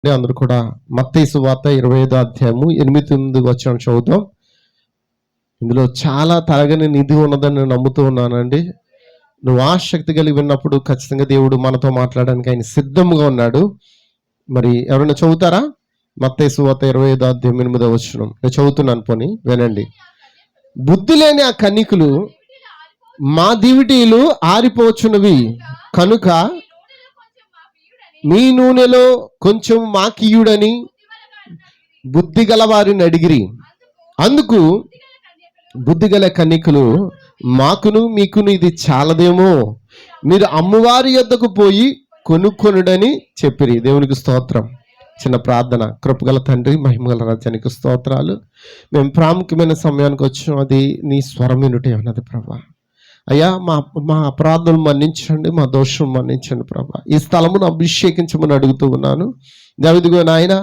అందరూ కూడా మత్తయి సువార్త 25వ అధ్యాయము 8-9 వచనం చదువుతాం. ఇందులో చాలా తరగని నిధి ఉన్నదని నేను నమ్ముతూ ఉన్నానండి. నువ్వు ఆసక్తి కలిగి విన్నప్పుడు ఖచ్చితంగా దేవుడు మనతో మాట్లాడడానికి ఆయన సిద్ధంగా ఉన్నాడు. మరి ఎవరైనా చదువుతారా? మత్తయి సువార్త 25వ అధ్యాయం 8వ వచనం నేను చదువుతున్నాను, పోనీ వినండి. బుద్ధి లేని ఆ కన్నికలు మా దివిటీలు ఆరిపోచున్నవి కనుక మీ నూనెలో కొంచెం మాకియుడని బుద్ధి గల వారిని అడిగిరి. అందుకు బుద్ధిగల కన్నికలు మాకును మీకును ఇది చాలదేమో, మీరు అమ్మవారి యొద్దకు పోయి కొనుక్కొనుడని చెప్పిరి. దేవునికి స్తోత్రం. చిన్న ప్రార్థన. కృపగల తండ్రి, మహిమగల రాజ్యానికి స్తోత్రాలు. మేము ప్రాముఖ్యమైన సమయానికి వచ్చాం, అది నీ స్వరం వినుటే అన్నది ప్రభా. అయ్యా, మా అపరాధులు మన్నించండి, మా దోషం మన్నించండి ప్రభా. ఈ స్థలమును అభిషేకించమని అడుగుతూ ఉన్నాను. దావిదిగో నాయన,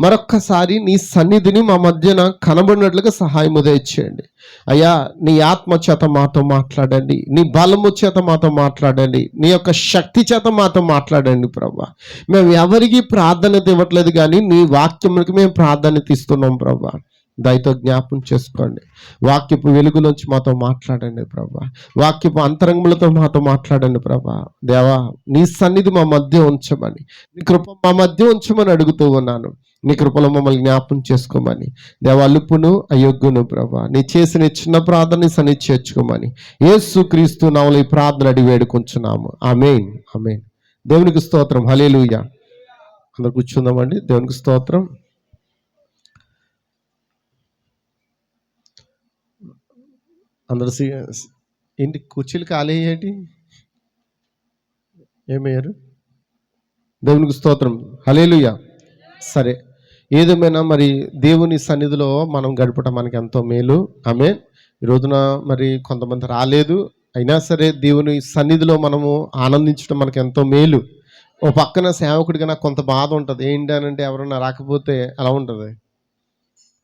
మరొక్కసారి నీ సన్నిధిని మా మధ్యన కనబడినట్లుగా సహాయం దయచేయండి. అయ్యా, నీ ఆత్మ చేత మాతో మాట్లాడండి, నీ బలము చేత మాతో మాట్లాడండి, నీ యొక్క శక్తి చేత మాతో మాట్లాడండి ప్రభా. మేము ఎవరికి ప్రాధాన్యత ఇవ్వట్లేదు, కానీ నీ వాక్యమునికి మేము ప్రాధాన్యత ఇస్తున్నాం ప్రభా. దయతో జ్ఞాపం చేసుకోండి. వాక్యపు వెలుగులోంచి మాతో మాట్లాడండి ప్రభా. వాక్యపు అంతరంగములతో మాతో మాట్లాడండి ప్రభా. దేవా, నీ సన్నిధి మా మధ్య ఉంచమని, నీ కృప మా మధ్య ఉంచమని అడుగుతూ ఉన్నాను. నీ కృపలో మమ్మల్ని జ్ఞాపం చేసుకోమని, దేవా, అలుపును అయోగ్యును ప్రభా, నీ చేసిన చిన్న ప్రార్థన సన్నిధి చేర్చుకోమని యేసుక్రీస్తు నామములో ఈ ప్రార్థన అడిగి వేడుకొంచున్నాము. ఆమేన్, ఆమేన్. దేవునికి స్తోత్రం. హల్లెలూయా. అందరు కూర్చుందామండి. దేవునికి స్తోత్రం. అందరు ఏంటి కుర్చీలు ఖాళీ అయ్యేటి? ఏమయ్యారు? దేవునికి స్తోత్రం. హల్లెలూయా. సరే, ఏదేమైనా మరి దేవుని సన్నిధిలో మనం గడపటం మనకి ఎంతో మేలు. ఆమేన్. ఈ రోజున మరి కొంతమంది రాలేదు, అయినా సరే దేవుని సన్నిధిలో మనము ఆనందించడం మనకి ఎంతో మేలు. ఓ పక్కన సేవకుడిగా నాకు కొంత బాధ ఉంటుంది. ఏంటి అని అంటే, ఎవరన్నా రాకపోతే అలా ఉంటుంది.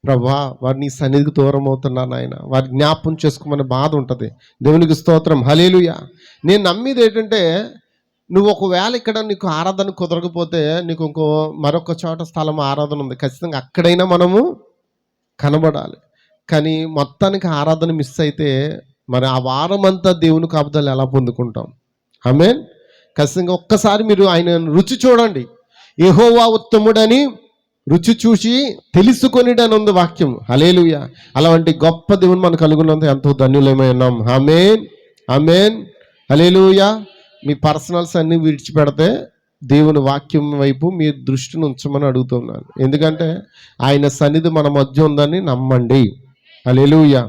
ప్రభా, వారు నీ సన్నిధికి దూరం అవుతున్నారు ఆయన, వారి జ్ఞాపం చేసుకోమని బాధ ఉంటుంది. దేవునికి స్తోత్రం. హల్లెలూయా. నేను నమ్మేది ఏంటంటే, నువ్వు ఒకవేళ ఇక్కడ నీకు ఆరాధన కుదరకపోతే నీకు మరొక చోట స్థలం ఆరాధన ఉంది, ఖచ్చితంగా అక్కడైనా మనము కనబడాలి. కానీ మొత్తానికి ఆరాధన మిస్ అయితే మరి ఆ వారం అంతా దేవుని కాపుదలు ఎలా పొందుకుంటాం? ఆమేన్. ఖచ్చితంగా ఒక్కసారి మీరు ఆయన రుచి చూడండి. యెహోవా ఉత్తముడని రుచి చూసి తెలుసుకొనిడని ఉంది వాక్యం. హల్లెలూయా. అలాంటి గొప్ప దేవుని మనకు కలుగున్నంత ఎంతో ధన్యులమై ఉన్నాం. ఆమేన్, ఆమేన్, హల్లెలూయా. మీ పర్సనల్స్ అన్ని విడిచిపెడితే దేవుని వాక్యం వైపు మీ దృష్టిని ఉంచమని అడుగుతున్నాను. ఎందుకంటే ఆయన సన్నిధి మన మధ్య ఉందని నమ్మండి. హల్లెలూయా.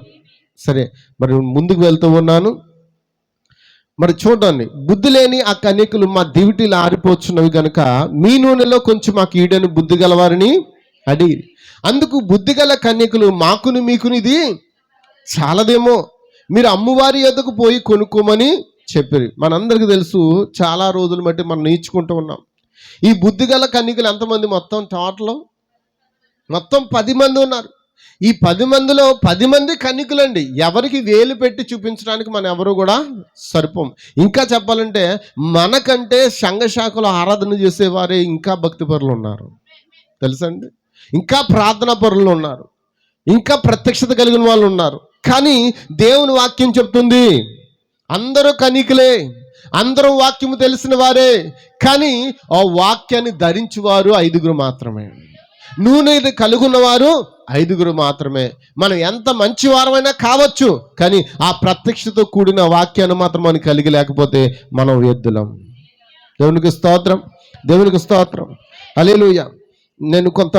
సరే, మరి ముందుకు వెళ్తూ ఉన్నాను. మరి చూడండి, బుద్ధి లేని ఆ కన్యకలు మా దివిటీలు ఆరిపోచున్నవి కనుక మీ నూనెలో కొంచెం మాకు ఈడని బుద్ధి గలవారిని అడిగి. అందుకు బుద్ధి గల కన్యకలు మాకును మీకును ఇది చాలదేమో, మీరు అమ్మవారి యొద్దకు పోయి కొనుక్కోమని చెప్పారు. మనందరికీ తెలుసు, చాలా రోజులు బట్టి మనం నేర్చుకుంటూ ఉన్నాం. ఈ బుద్ధి గల కన్యకలు ఎంతమంది? మొత్తం టోటల్ మొత్తం 10 మంది ఉన్నారు. ఈ 10 మందిలో 10 మంది కన్యకులండి. ఎవరికి వేలు పెట్టి చూపించడానికి మనం ఎవరు కూడా సరిపోం. ఇంకా చెప్పాలంటే మనకంటే సంఘశాఖలో ఆరాధన చేసేవారే ఇంకా భక్తి పరులు ఉన్నారు, తెలుసండి. ఇంకా ప్రార్థనా పరులు ఉన్నారు, ఇంకా ప్రత్యక్షత కలిగిన వాళ్ళు ఉన్నారు. కానీ దేవుని వాక్యం చెప్తుంది అందరూ కన్యకులే, అందరూ వాక్యము తెలిసిన వారే. కానీ ఆ వాక్యాన్ని ధరించేవారు 5 మాత్రమే. నూనె కలుగున్నవారు 5 మాత్రమే. మనం ఎంత మంచి వారమైనా కావచ్చు, కానీ ఆ ప్రత్యక్షతో కూడిన వాక్యాన్ని మాత్రం మనం కలిగి లేకపోతే మనం వ్యర్థులం. దేవునికి స్తోత్రం, దేవునికి స్తోత్రం. హల్లెలూయా. నేను కొంత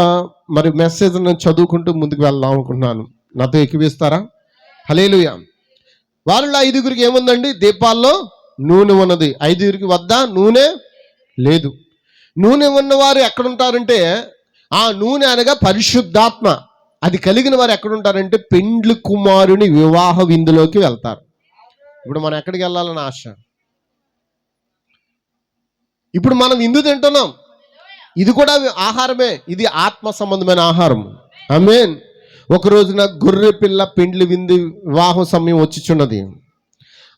మరి మెసేజ్ నేను చదువుకుంటూ ముందుకు వెళ్దాం అనుకుంటున్నాను. నాతో ఎక్కివిస్తారా? హల్లెలూయా. వారిలో 5 ఏముందండి? దీపాల్లో నూనె ఉన్నది. 5 వద్ద నూనె లేదు. నూనె ఉన్నవారు ఎక్కడుంటారంటే, ఆ నూనె అనగా పరిశుద్ధాత్మ. అది కలిగిన వారు ఎక్కడుంటారంటే పెండ్లి కుమారుని వివాహ విందులోకి వెళ్తారు. ఇప్పుడు మనం ఎక్కడికి వెళ్ళాలని ఆశ? ఇప్పుడు మనం విందు తింటున్నాం, ఇది కూడా ఆహారమే, ఇది ఆత్మ సంబంధమైన ఆహారం. ఆమేన్. ఒక రోజున గొర్రె పిల్ల పెండ్లి విందు వివాహం సమయం వచ్చిచున్నది.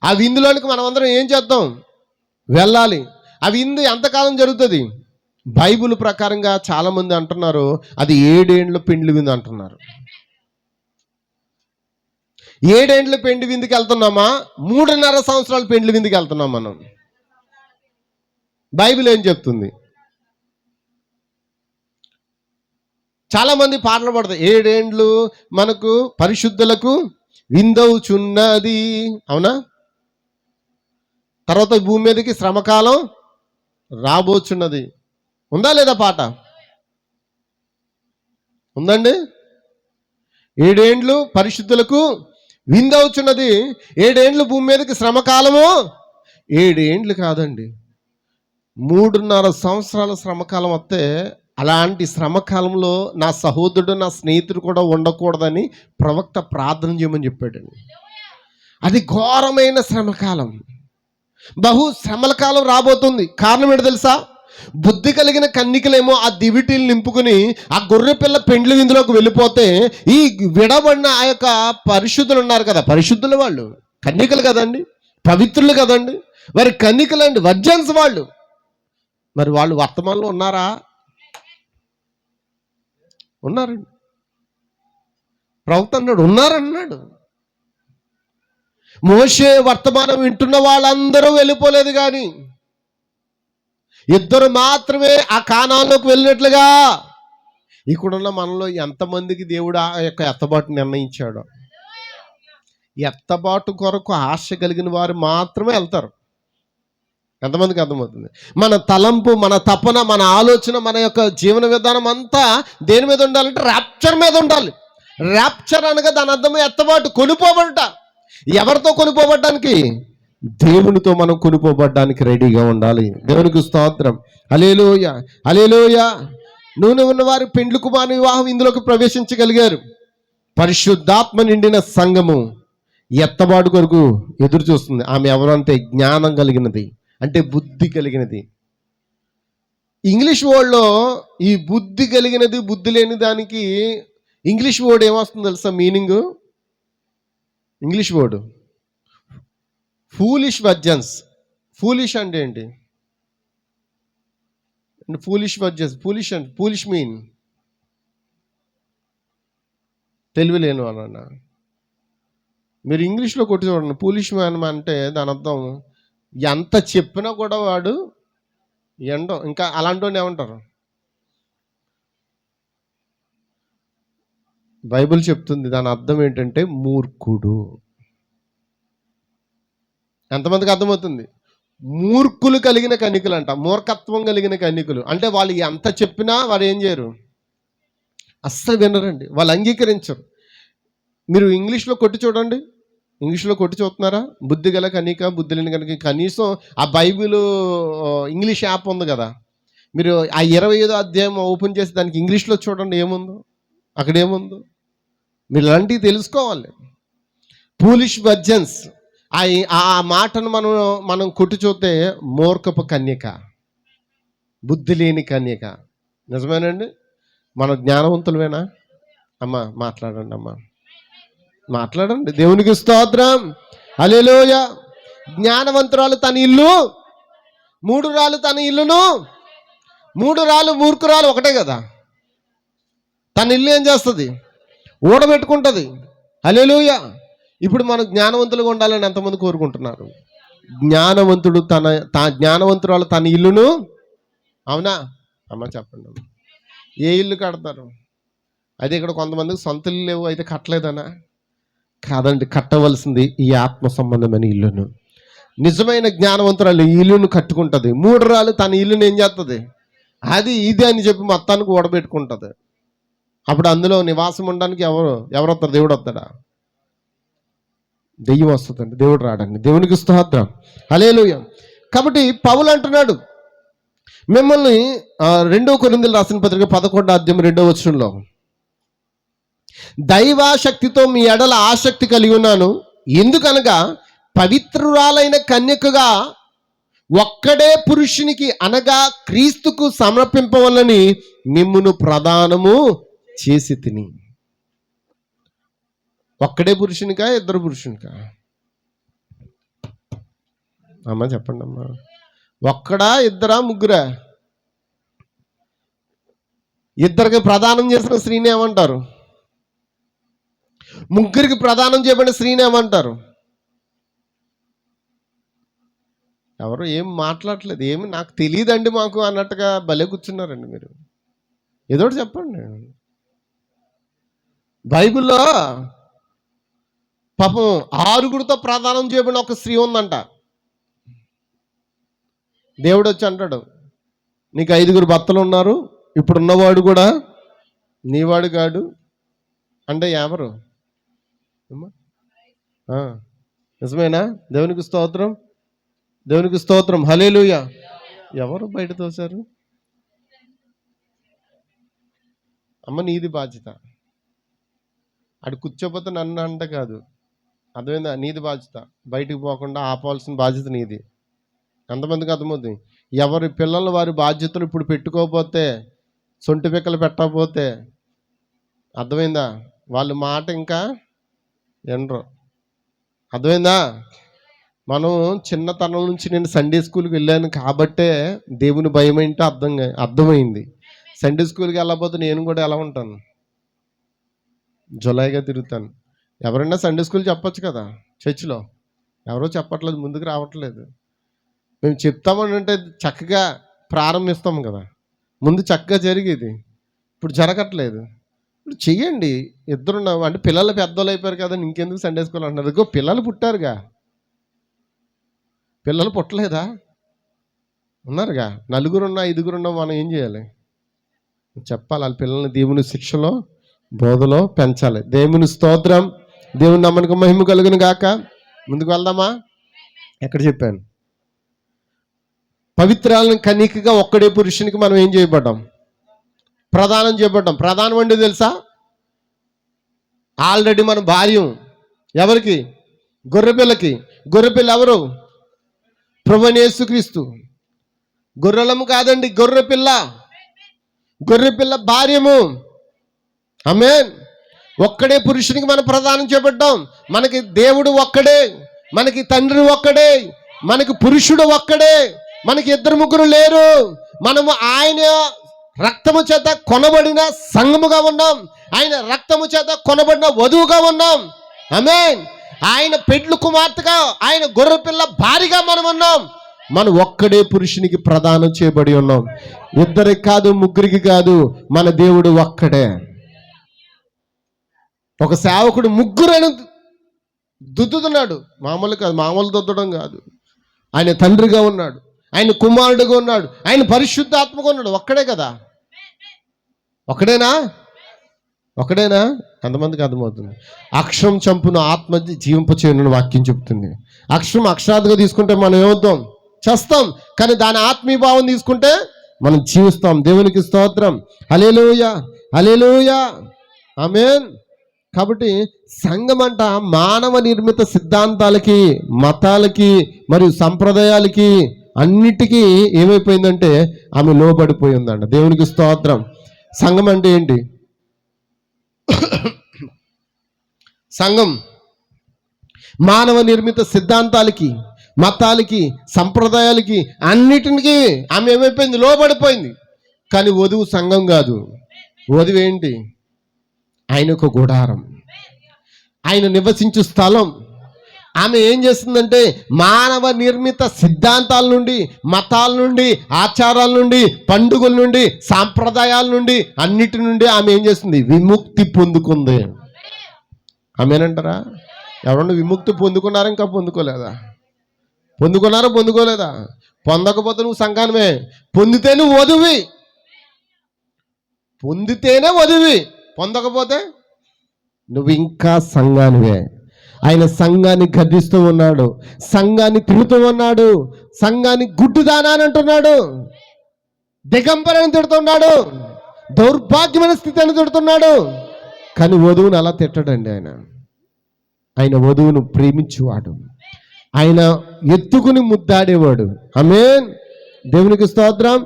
ఆ విందులోనికి మనం అందరం ఏం చేద్దాం? వెళ్ళాలి. ఆ విందు ఎంతకాలం జరుగుతుంది? బైబిల్ ప్రకారంగా చాలా మంది అంటున్నారు అది 7 ఏండ్ల పెండ్లి విందు అంటున్నారు. 7 ఏండ్ల పెండ్లి విందుకి వెళ్తున్నామా, 3.5 సంవత్సరాల పెండ్లి విందుకి వెళ్తున్నాం మనం? బైబిల్ ఏం చెప్తుంది? చాలా మంది పాటలు పడతాయి, 7 ఏండ్లు మనకు పరిశుద్ధులకు విందవుచున్నది, అవునా? తర్వాత భూమి మీదకి శ్రమకాలం రాబోచున్నది. ఉందా లేదా పాట? ఉందండి. 7 ఏండ్లు పరిశుద్ధులకు విందవుచున్నది, 7 ఏండ్లు భూమి మీదకి శ్రమకాలము. 7 ఏండ్లు కాదండి, 3.5 సంవత్సరాల శ్రమకాలం వస్తే, అలాంటి శ్రమకాలంలో నా సహోదరుడు నా స్నేహితుడు కూడా ఉండకూడదని ప్రవక్త ప్రార్థన చేయమని చెప్పాడండి. అది ఘోరమైన శ్రమకాలం, బహు శ్రమల కాలం రాబోతుంది. కారణం ఏంటో తెలుసా? బుద్ధి కలిగిన కన్నికలేమో ఆ దివిటీలు నింపుకుని ఆ గొర్రె పిల్ల పెండ్లి విందులోకి వెళ్ళిపోతే, ఈ విడబడిన ఆ యొక్క పరిశుద్ధులు ఉన్నారు కదా, పరిశుద్ధులు వాళ్ళు కన్నికలు కదండి, పవిత్రులు కదండి, వారి కన్నికలండి, వర్జన్స్ వాళ్ళు. మరి వాళ్ళు వర్తమానంలో ఉన్నారా? ఉన్నారండి. ప్రవక్త అన్నాడు ఉన్నారన్నాడు. మోషే వర్తమానం వింటున్న వాళ్ళందరూ వెళ్ళిపోలేదు, కానీ 2 మాత్రమే ఆ కానాన్లోకి వెళ్ళినట్లుగా. ఇక్కడున్న మనలో ఎంతమందికి దేవుడు ఆ యొక్క ఎత్తబాటు నిర్ణయించాడో? ఎత్తబాటు కొరకు ఆశ కలిగిన వారు మాత్రమే వెళ్తారు. ఎంతమందికి అర్థమవుతుంది? మన తలంపు, మన తపన, మన ఆలోచన, మన యొక్క జీవన విధానం అంతా దేని మీద ఉండాలంటే ర్యాప్చర్ మీద ఉండాలి. ర్యాప్చర్ అనగా దాని అర్థం ఎత్తబాటు, కొనుపోబడట. ఎవరితో కొనుపోబడ్డానికి? దేవునితో మనం కొనుపోబడ్డానికి రెడీగా ఉండాలి. దేవునికి స్తోత్రం. హల్లెలూయా, హల్లెలూయా. నూనె ఉన్న వారి పెండ్లి కుమారుని వివాహం ఇందులోకి ప్రవేశించగలిగారు. పరిశుద్ధాత్మ నిండిన సంఘము ఎత్తబాటు కొరకు ఎదురు చూస్తుంది. ఆమె ఎవరంటే జ్ఞానం కలిగినది, అంటే బుద్ధి కలిగినది. ఇంగ్లీష్ వర్డ్లో ఈ బుద్ధి కలిగినది, బుద్ధి లేని దానికి ఇంగ్లీష్ వర్డ్ ఏమొస్తుంది తెలుసా? Meaning English word foolish versions. Foolish అంటే ఏంటి? ఫూలిష్ వర్జన్స్, ఫూలిష్ అంటే ఫూలిష్ మీన్ తెలివి లేని వాళ్ళన్నా. మీరు ఇంగ్లీష్లో కొట్టి చూడండి, ఫూలిష్ మ్యాన్ అంటే దాని అర్థం ఎంత చెప్పినా కూడా వాడు ఎండో, ఇంకా అలాంటి వాడిని ఏమంటారు? బైబిల్ చెప్తుంది దాని అర్థం ఏంటంటే మూర్ఖుడు. ఎంతమందికి అర్థమవుతుంది? మూర్ఖులు కలిగిన కన్నికలు అంట, మూర్ఖత్వం కలిగిన కన్నికలు అంటే వాళ్ళు ఎంత చెప్పినా వారు ఏం చేయరు, అస్సలు వినరండి, వాళ్ళు అంగీకరించరు. మీరు ఇంగ్లీష్లో కొట్టి చూడండి, ఇంగ్లీష్లో కొట్టి చూస్తున్నారా? బుద్ధి గల కనిక, బుద్ధి లేని కనుక. కనీసం ఆ బైబిల్ ఇంగ్లీష్ యాప్ ఉంది కదా, మీరు ఆ 25వ అధ్యాయం ఓపెన్ చేసి దానికి ఇంగ్లీష్లో చూడండి ఏముందో, అక్కడ ఏముందో. మీరు ఇలాంటివి తెలుసుకోవాలి. ఫూలిష్ వర్జన్స్, ఆ మాటను మనం కొట్టి చూస్తే మూర్ఖపు కన్యక, బుద్ధి లేని కన్యక. నిజమేనండి? మన జ్ఞానవంతులమేనా? అమ్మా మాట్లాడండి, అమ్మా మాట్లాడండి. దేవునికి స్తోత్రం. హల్లెలూయా. జ్ఞానవంతురాలు తన ఇల్లు, 3 రాళ్ళు తన ఇల్లును, 3 రాళ్ళు మూర్ఖురాలు ఒకటే కదా. తన ఇల్లు ఏం చేస్తుంది? ఊడబెట్టుకుంటుంది. హల్లెలూయా. ఇప్పుడు మనం జ్ఞానవంతులుగా ఉండాలని ఎంతమంది కోరుకుంటున్నారు? జ్ఞానవంతురాలు తన ఇల్లును, అవునా అమ్మ చెప్పండి. ఏ ఇల్లు కడతారు? అయితే ఇక్కడ కొంతమందికి సొంత ఇల్లు లేవు, అయితే కట్టలేదనా? కాదండి, కట్టవలసింది ఈ ఆత్మ సంబంధమైన ఇల్లును. నిజమైన జ్ఞానవంతురాలు ఈ ఇల్లును కట్టుకుంటుంది. 3 రాళ్ళు తన ఇల్లును ఏం చేస్తుంది? అది ఇది అని చెప్పి మొత్తానికి ఊడబెట్టుకుంటుంది. అప్పుడు అందులో నివాసం ఉండడానికి ఎవరు వస్తారు? దేవుడు వస్తాడా? దెయ్యం వస్తుందండి, దేవుడు రాడండి. దేవునికి స్తోత్రం. హల్లెలూయా. కాబట్టి పౌలు అంటున్నాడు మిమ్మల్ని 2 కొరింథీయులకు రాసిన పత్రిక 11వ అధ్యాయం 2వ వచనంలో, దైవాశక్తితో మీ ఎడల ఆసక్తి కలిగి ఉన్నాను, ఎందుకనగా పవిత్రురాలైన కన్యకగా ఒక్కడే పురుషునికి అనగా క్రీస్తుకు సమర్పింపవలని మిమ్మును ప్రదానము చేసి తిని. ఒక్కడే పురుషునికా, 2 పురుషునికా? అమ్మా చెప్పండి అమ్మా. ఒక్కడా, 2, 3? ఇద్దరికి ప్రదానం చేసిన స్త్రీని ఏమంటారు? ముగ్గురికి ప్రదానం చేయబడిన స్త్రీని ఏమంటారు? ఎవరు ఏం మాట్లాడట్లేదు. ఏమి నాకు తెలియదండి మాకు అన్నట్టుగా భలే కూర్చున్నారండి మీరు. ఏదో ఒకటి చెప్పండి. బైబిల్లో పాపం 6గురితో ప్రదానం చేయబడిన ఒక స్త్రీ ఉందంట. దేవుడు వచ్చి అంటాడు, నీకు 5గురు భర్తలు ఉన్నారు, ఇప్పుడున్నవాడు కూడా నీవాడు కాడు అంటే ఎవరు? నిజమేనా? దేవునికి స్తోత్రం, దేవునికి స్తోత్రం, హల్లెలూయా. ఎవరు బయట తోశారు? అమ్మ నీది బాధ్యత. అటు కూర్చోపోతే నన్ను అంట కాదు, అర్థమైందా? నీది బాధ్యత. బయటికి పోకుండా ఆపాల్సిన బాధ్యత నీది. ఎంతమందికి అర్థమవుతుంది? ఎవరి పిల్లలు వారి బాధ్యతలు ఇప్పుడు పెట్టుకోకపోతే, సొంటి పిక్కలు పెట్టకపోతే, అర్థమైందా? వాళ్ళ మాట ఇంకా వినరు. అర్థమైందా? మనం చిన్నతనం నుంచి నేను సండే స్కూల్కి వెళ్ళాను కాబట్టే దేవుని భయం ఏంటో అర్థమైంది. సండే స్కూల్కి వెళ్ళకపోతే నేను కూడా ఎలా ఉంటాను? జులైగా తిరుగుతాను. ఎవరైనా సండే స్కూల్ చెప్పొచ్చు కదా చర్చిలో. ఎవరో చెప్పట్లేదు, ముందుకు రావట్లేదు. మేము చెప్తామని అంటే చక్కగా ప్రారంభిస్తాం కదా, ముందు చక్కగా జరిగేది. ఇప్పుడు జరగట్లేదు. ఇప్పుడు చెయ్యండి. ఇద్దరున్నాం అంటే పిల్లలు పెద్దోళ్ళు అయిపోయారు కదా, ఇంకెందుకు సండే స్కూల్ అంటున్నారు? ఇదిగో పిల్లలు పుట్టారుగా. పిల్లలు పుట్టలేదా? ఉన్నారుగా. 4 5 మనం ఏం చేయాలి? చెప్పాలి. వాళ్ళ పిల్లల్ని దేవుని శిక్షలో బోధలో పెంచాలి. దేవుని స్తోత్రం, దేవుని నమ్మకం మహిమ కలుగును గాక. ముందుకు వెళ్దామా? ఎక్కడ చెప్పాను? పవిత్రాలను కనికగా ఒక్కడే పురుషునికి మనం ఏం చేయబడ్డాం? ప్రదానం చేయబడ్డాం. ప్రధానం అంటే తెలుసా? ఆల్రెడీ మన భార్యం. ఎవరికి? గొర్రెపిల్లకి. గొర్రెపిల్ల ఎవరు? ప్రభువైన యేసుక్రీస్తు. గొర్రెలము కాదండి, గొర్రెపిల్ల. గొర్రెపిల్ల భార్యము. ఆమేన్. ఒక్కడే పురుషునికి మనం ప్రదానం చేయబడ్డాం. మనకి దేవుడు ఒక్కడే, మనకి తండ్రి ఒక్కడే, మనకి పురుషుడు ఒక్కడే, మనకి 2 లేరు. మనము ఆయన రక్తము చేత కొనబడిన సంఘముగా ఉన్నాం. ఆయన రక్తము చేత కొనబడిన వధువుగా ఉన్నాం. ఆమేన్. ఆయన పెండ్లి కుమార్తెగా, ఆయన గొర్రెపిల్ల భార్యగా మనం ఉన్నాం. మనం ఒక్కడే పురుషునికి ప్రదానం చేయబడి ఉన్నాం. 2 కాదు, 3 కాదు, మన దేవుడు ఒక్కడే. ఒక సేవకుడు 3 దుద్దుతున్నాడు. మామూలు కాదు, మామూలు దుద్దడం కాదు. ఆయన తండ్రిగా ఉన్నాడు, ఆయన కుమారుడుగా ఉన్నాడు, ఆయన పరిశుద్ధాత్మగా ఉన్నాడు. ఒక్కడే కదా? ఒక్కడేనా? ఒకడేనా? ఎంతమందికి అర్థమవుతుంది? అక్షరం చంపును ఆత్మ జీవింపచేయును వాక్యం చెప్తుంది. అక్షరం అక్షరార్థగా తీసుకుంటే మనం ఏమవుతాం? చేస్తాం. కానీ దాని ఆత్మీయభావం తీసుకుంటే మనం జీవిస్తాం. దేవునికి స్తోత్రం, హల్లెలూయా, హల్లెలూయా, ఆమేన్. కాబట్టి సంఘం అంట మానవ నిర్మిత సిద్ధాంతాలకి, మతాలకి మరియు సంప్రదాయాలకి అన్నిటికీ ఏమైపోయిందంటే ఆమె లోబడిపోయి ఉందంట. దేవునికి స్తోత్రం. సంఘం అంటే ఏంటి? సంఘం మానవ నిర్మిత సిద్ధాంతాలకి, మతాలకి, సంప్రదాయాలకి అన్నిటికి ఆమె ఏమైపోయింది? లోబడిపోయింది. కానీ వధువు సంఘం కాదు. వధువు ఏంటి? ఆయనకు గుడారం, ఆయన నివసించు స్థలం. ఆమె ఏం చేస్తుందంటే మానవ నిర్మిత సిద్ధాంతాల నుండి, మతాల నుండి, ఆచారాల నుండి, పండుగల నుండి, సాంప్రదాయాల నుండి, అన్నిటి నుండి ఆమె ఏం చేస్తుంది? విముక్తి పొందుకుంది. ఆమెనంటారా? ఎవరన్నా విముక్తి పొందుకున్నారా? ఇంకా పొందుకోలేదా? పొందుకున్నారా? పొందుకోలేదా? పొందకపోతే నువ్వు సంఘానివే. పొందితే నువ్వు వధువి. పొందితేనే వధువి, పొందకపోతే నువ్వు ఇంకా సంఘానివే. ఆయన సంఘాన్ని గద్దిస్తూ ఉన్నాడు, సంఘాన్ని తిడుతూ ఉన్నాడు, సంఘాన్ని గుడ్డిదానా అని అంటున్నాడు, దిగంబరని తిడుతున్నాడు, దౌర్భాగ్యమైన స్థితి అని తిడుతున్నాడు. కానీ వధువును అలా తిట్టడండి. ఆయన వధువును ప్రేమించేవాడు, ఆయన ఎత్తుకుని ముద్దాడేవాడు. ఆమేన్. దేవునికి స్తోత్రం.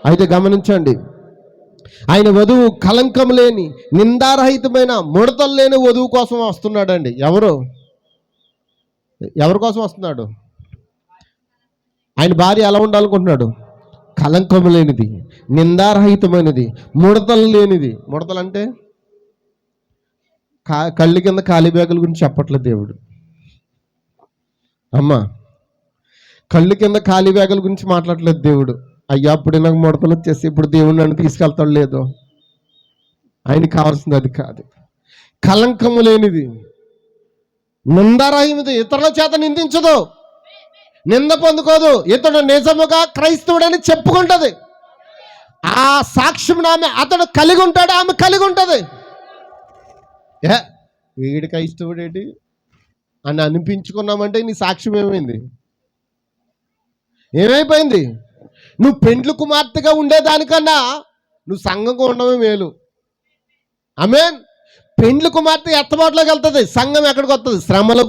అయితే గమనించండి, ఆయన వధువు కలంకం లేని, నిందారహితమైన, ముడతలు లేని వధువు కోసం వస్తున్నాడండి. ఎవరి కోసం వస్తున్నాడు? ఆయన భార్య ఎలా ఉండాలనుకుంటున్నాడు? కలంకం లేనిది, నిందారహితమైనది, ముడతలు లేనిది. ముడతలు అంటే కళ్ళు కింద ఖాళీ బ్యాగుల గురించి చెప్పట్లేదు దేవుడు. అమ్మా, కళ్ళు కింద ఖాళీ బ్యాగుల గురించి మాట్లాడలేదు దేవుడు. అయ్యా అప్పుడు నాకు ముడతలు వచ్చేసి ఇప్పుడు దేవుడు నన్ను తీసుకెళ్తాడు లేదో, ఆయనకి కావాల్సింది అది కాదు. కలంకము లేనిది, నిందారహితమైనది, ఇతరుల చేత నిందించదు, నింద పొందుకోదు. ఇతడు నిజముగా క్రైస్తవుడని చెప్పుకుంటది. ఆ సాక్ష్యం ఆమె, అతడు కలిగి ఉంటాడు, ఆమె కలిగి ఉంటుంది. వీడి క్రైస్తవుడేంటి అని అనిపించుకున్నామంటే నీ సాక్ష్యం ఏమైంది? ఏమైపోయింది? నువ్వు పెండ్లు కుమార్తెగా ఉండేదానికన్నా నువ్వు సంఘంగా ఉండమే మేలు. ఆమేన్. పెండ్లు కుమార్తె ఎత్తబాటులోకి వెళ్తుంది, సంఘం ఎక్కడికి వస్తుంది? శ్రమల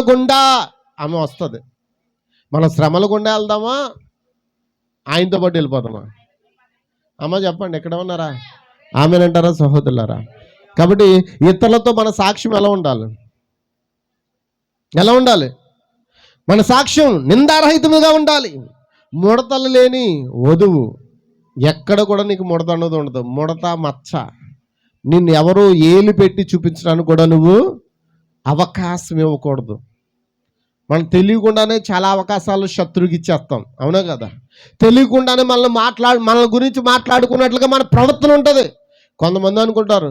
గుండా ఆమె వస్తుంది. మనం శ్రమల గుండా వెళ్దామా, ఆయనతో పాటు వెళ్ళిపోతామా? అమ్మ చెప్పండి, ఎక్కడ ఉన్నారా? ఆమెనంటారా సహోదరులారా? కాబట్టి ఇతరులతో మన సాక్ష్యం ఎలా ఉండాలి? మన సాక్ష్యం నిందారహితముగా ఉండాలి. ముడతలు లేని వధువు. ఎక్కడ కూడా నీకు ముడత అన్నది ఉండదు. ముడత మచ్చ నిన్ను ఎవరు ఏలు పెట్టి చూపించడానికి కూడా నువ్వు అవకాశం ఇవ్వకూడదు. మనం తెలియకుండానే చాలా అవకాశాలు శత్రువుకి ఇచ్చేస్తాం, అవునా కదా? తెలియకుండానే మన గురించి మాట్లాడుకున్నట్లుగా మన ప్రవర్తన ఉంటుంది. కొంతమంది అనుకుంటారు,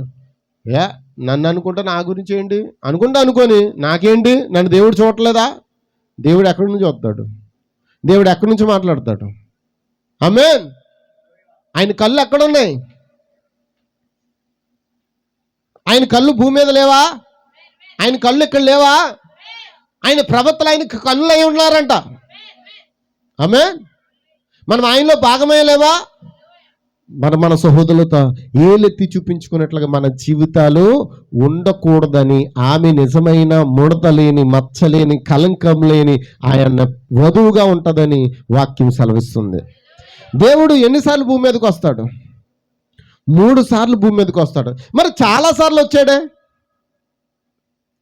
నన్ను అనుకుంటే నా గురించి ఏంటి అనుకొని నాకేంటి, నన్ను దేవుడు చూడట్లేదా? దేవుడు ఎక్కడి నుంచి వస్తాడు? దేవుడు ఎక్కడి నుంచి మాట్లాడతాడు? ఆమేన్. ఆయన కళ్ళు ఎక్కడున్నాయి? ఆయన కళ్ళు భూమి మీద లేవా? ఆయన కళ్ళు ఇక్కడ లేవా? ఆయన ప్రవక్తలు ఆయనకు కళ్ళు అయి ఉన్నారంట. ఆమేన్. మనం ఆయనలో భాగమే లేవా? మన సహోదరులతో ఏలెత్తి చూపించుకున్నట్లుగా మన జీవితాలు ఉండకూడదని ఆమె నిజమైన ముడత లేని, మచ్చలేని, కలంకం లేని ఆయన వధువుగా ఉంటుందని వాక్యం సెలవిస్తుంది. దేవుడు ఎన్నిసార్లు భూమి మీదకి వస్తాడు? 3 సార్లు భూమి మీదకి వస్తాడు. మరి చాలాసార్లు వచ్చాడే?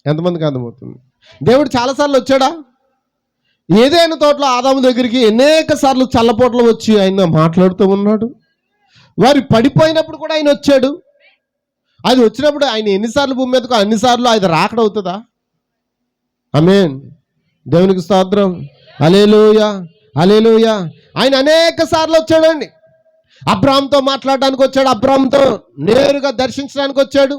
ఎంతమందికి అర్థమవుతుంది? దేవుడు చాలాసార్లు వచ్చాడా? ఏదైనా తోటలో ఆదాము దగ్గరికి అనేక సార్లు చల్లపోట్లు వచ్చి ఆయన మాట్లాడుతూ ఉన్నాడు. వారు పడిపోయినప్పుడు కూడా ఆయన వచ్చాడు. అది వచ్చినప్పుడు ఆయన ఎన్నిసార్లు భూమి మీదకు అన్నిసార్లు ఆయన రాకడవుతుందా? ఆమేన్. దేవునికి స్తోత్రం. హల్లెలూయా, హల్లెలూయా. ఆయన అనేక సార్లు వచ్చాడండి. అబ్రాహాముతో మాట్లాడడానికి వచ్చాడు, అబ్రాహాముతో నేరుగా దర్శించడానికి వచ్చాడు,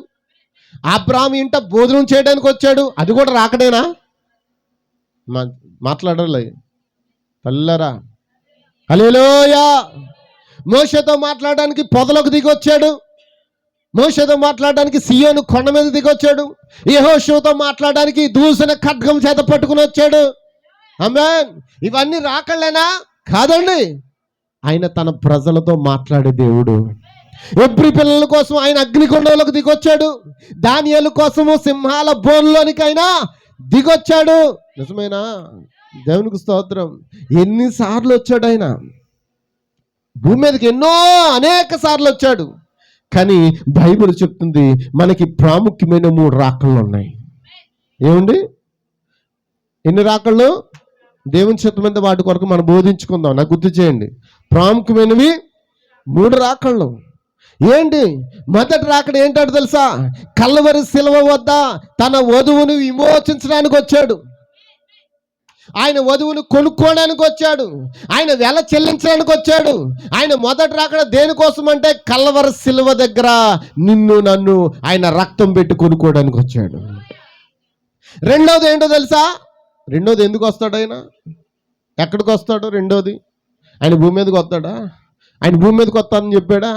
అబ్రాహాము ఇంట భోజనం చేయడానికి వచ్చాడు. అది కూడా రాకడేనా? మాట్లాడాలి పల్లరా. హల్లెలూయా. మోషేతో మాట్లాడడానికి పొదలోకి దిగొచ్చాడు, మోషేతో మాట్లాడడానికి సియోను కొండ మీద దిగొచ్చాడు, యెహోషువతో మాట్లాడడానికి దూసన ఖడ్గం చేత పట్టుకుని వచ్చాడు. ఆమేన్. ఇవన్నీ రాకళ్ళేనా? కాదండి. ఆయన తన ప్రజలతో మాట్లాడే దేవుడు. ఎబ్రీ పిల్లల కోసం ఆయన అగ్నికొండలోకి దిగొచ్చాడు, దానియేలు కోసము సింహాల బోన్లోనికైనా దిగొచ్చాడు. నిజమేనా? దేవునికి స్తోత్రం. ఎన్నిసార్లు వచ్చాడు ఆయన భూమి మీదకి? అనేక సార్లు వచ్చాడు. కానీ బైబిల్ చెప్తుంది మనకి ప్రాముఖ్యమైన 3 రాకళ్ళు ఉన్నాయి. ఏమండి? ఎన్ని రాకళ్ళు? దేవుని చిత్తమైన వాటి కొరకు మనం బోధించుకుందాం. నాకు గుర్తు చేయండి. ప్రాముఖ్యమైనవి 3 రాకళ్ళు. ఏంటి? మొదటి రాకడ ఏంటంటే తెలుసా? కల్వరి శిలువ వద్ద తన వధువును విమోచించడానికి వచ్చాడు. ఆయన వధువును కొనుక్కోవడానికి వచ్చాడు, ఆయన వెల చెల్లించడానికి వచ్చాడు. ఆయన మొదటి రాకడ దేనికోసం అంటే కల్వరి శిలువ దగ్గర నిన్ను నన్ను ఆయన రక్తం పెట్టి కొనుక్కోవడానికి వచ్చాడు. రెండోది ఏంటో తెలుసా? రెండోది ఎందుకు వస్తాడు ఆయన? ఎక్కడికి వస్తాడు? రెండోది ఆయన భూమి మీదకి వస్తాడా? ఆయన భూమి మీదకి వస్తానని చెప్పాడా?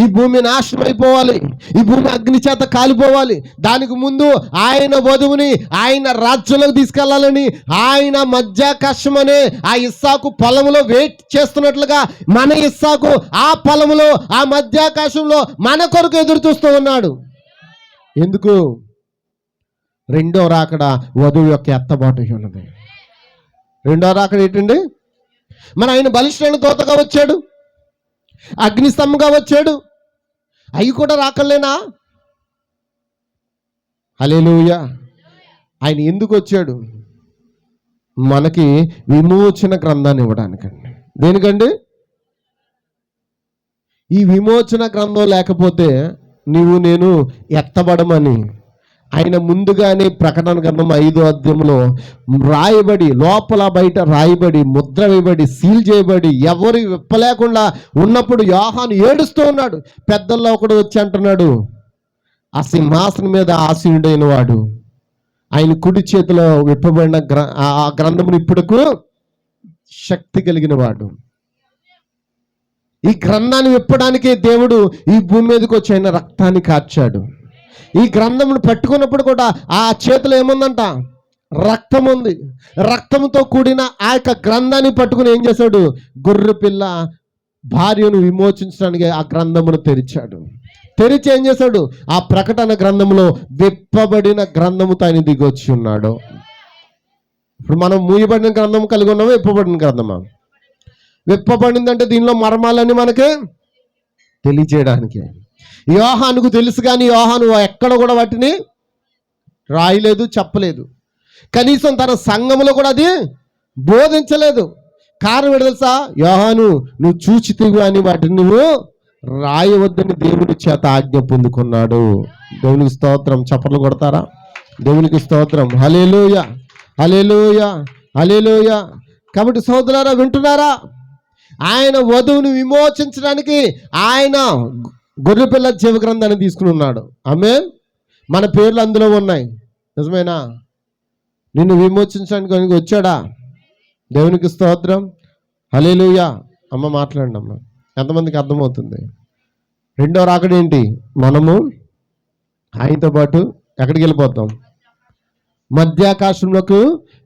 ఈ భూమి నాశనం అయిపోవాలి, ఈ భూమి అగ్ని చేత కాలిపోవాలి, దానికి ముందు ఆయన వధువుని ఆయన రాజ్యంలోకి తీసుకెళ్లాలని ఆయన మధ్యాకాశం అనే ఆ ఇస్సాకు పొలంలో వెయిట్ చేస్తున్నట్లుగా మన ఇస్సాకు ఆ పొలంలో ఆ మధ్యాకాశంలో మన కొరకు ఎదురు చూస్తూ ఉన్నాడు. ఎందుకు? రెండో రాకడ వధువు యొక్క ఎత్తబాటు ఉన్నది. రెండో రాకడ ఏంటండి? మరి ఆయన బలిష్ఠుని దూతగా వచ్చాడు, అగ్నిస్తంభంగా వచ్చాడు. అవి కూడా రాకలేనా? హల్లెలూయా. ఆయన ఎందుకు వచ్చాడు? మనకి విమోచన గ్రంథాన్ని ఇవ్వడానికండి. దేనికండి? ఈ విమోచన గ్రంథం లేకపోతే నీవు నేను ఎత్తబడమని ఆయన ముందుగానే ప్రకటన గ్రంథం 5వ అధ్యాయంలో రాయబడి, లోపల బయట రాయబడి, ముద్ర వేయబడి, సీల్ చేయబడి, ఎవరు విప్పలేకుండా ఉన్నప్పుడు యోహాను ఏడుస్తూ ఉన్నాడు. పెద్దల్లో ఒకడు వచ్చి అంటున్నాడు, ఆ సింహాసనం మీద ఆసీనుడైన వాడు, ఆయన కుడి చేతిలో విప్పబడిన ఆ గ్రంథమును ఇప్పుడుకు శక్తి కలిగిన వాడు, ఈ గ్రంథాన్ని విప్పడానికే దేవుడు ఈ భూమి మీదకి వచ్చి ఆయన రక్తాన్ని కార్చాడు. ఈ గ్రంథమును పట్టుకున్నప్పుడు కూడా ఆ చేతిలో ఏముందంట? రక్తం ఉంది. రక్తంతో కూడిన ఆ యొక్క గ్రంథాన్ని పట్టుకుని ఏం చేశాడు? గొర్రె పిల్ల భార్యను విమోచించడానికి ఆ గ్రంథమును తెరిచాడు. తెరిచి ఏం చేశాడు? ఆ ప్రకటన గ్రంథంలో విప్పబడిన గ్రంథముతో ఆయన దిగొచ్చి ఉన్నాడు. ఇప్పుడు మనం మూయబడిన గ్రంథం కలిగి ఉన్నామా? విప్పబడిన గ్రంథమా? విప్పబడిందంటే దీనిలో మర్మాలన్నీ మనకి తెలియజేయడానికి. యోహానుకు తెలుసు, కానీ యోహాను ఎక్కడ కూడా వాటిని రాయలేదు, చెప్పలేదు. కనీసం తన సంఘములో కూడా అది బోధించలేదు. కారణం ఏంటి తెలుసా? యోహాను, నువ్వు చూచితివి అని వాటిని నువ్వు రాయవద్దని దేవుని చేత ఆజ్ఞ పొందుకున్నాడు. దేవునికి స్తోత్రం. చప్పట్లు కొడతారా? దేవునికి స్తోత్రం. హల్లెలూయా, హల్లెలూయా, హల్లెలూయా. కాబట్టి సోదరులారా, వింటున్నారా? ఆయన వధువును విమోచించడానికి ఆయన గొర్రెపిల్ల జీవ గ్రంథాన్ని తీసుకుని ఉన్నాడు. ఆమేన్. మన పేర్లు అందులో ఉన్నాయి. నిజమేనా? నిన్ను విమోచించడానికి వచ్చాడా? దేవునికి స్తోత్రం. హల్లెలూయా. అమ్మ మాట్లాడండి అమ్మ. ఎంతమందికి అర్థమవుతుంది? రెండో రాకడ ఏంటి? మనము ఆయనతో పాటు ఎక్కడికి వెళ్ళిపోతాం? మధ్యాకాశంలోకి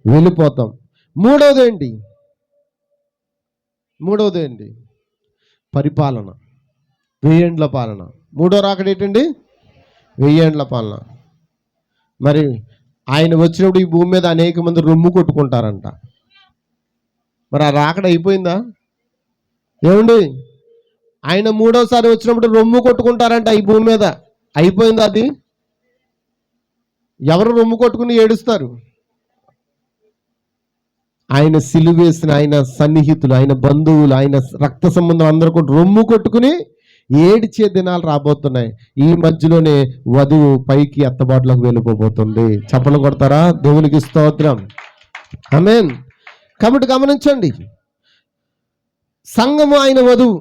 వెళ్ళిపోతాం. మూడవది ఏంటి? పరిపాలన, 1000 ఏండ్ల పాలన. మూడో రాకడ ఏంటండి? 1000 ఏండ్ల పాలన. మరి ఆయన వచ్చినప్పుడు ఈ భూమి మీద అనేక మంది రొమ్ము కొట్టుకుంటారంట. మరి ఆ రాకడ అయిపోయిందా? ఏమండి, ఆయన మూడోసారి వచ్చినప్పుడు రొమ్ము కొట్టుకుంటారంట ఈ భూమి మీద. అయిపోయిందా అది? ఎవరు రొమ్ము కొట్టుకుని ఏడుస్తారు? ఆయన సిలువేసిన ఆయన సన్నిహితులు, ఆయన బంధువులు, ఆయన రక్త సంబంధం అందరూ కూడా రొమ్ము కొట్టుకుని ఏడిచే దినాలు రాబోతున్నాయి. ఈ మధ్యలోనే వధువు పైకి ఎత్తబాటులోకి వెళ్ళిపోబోతుంది. చప్పలు కొడతారా? దేవునికి స్తోత్రం. ఆమేన్. కాబట్టి గమనించండి, సంఘము ఆయన వధువు.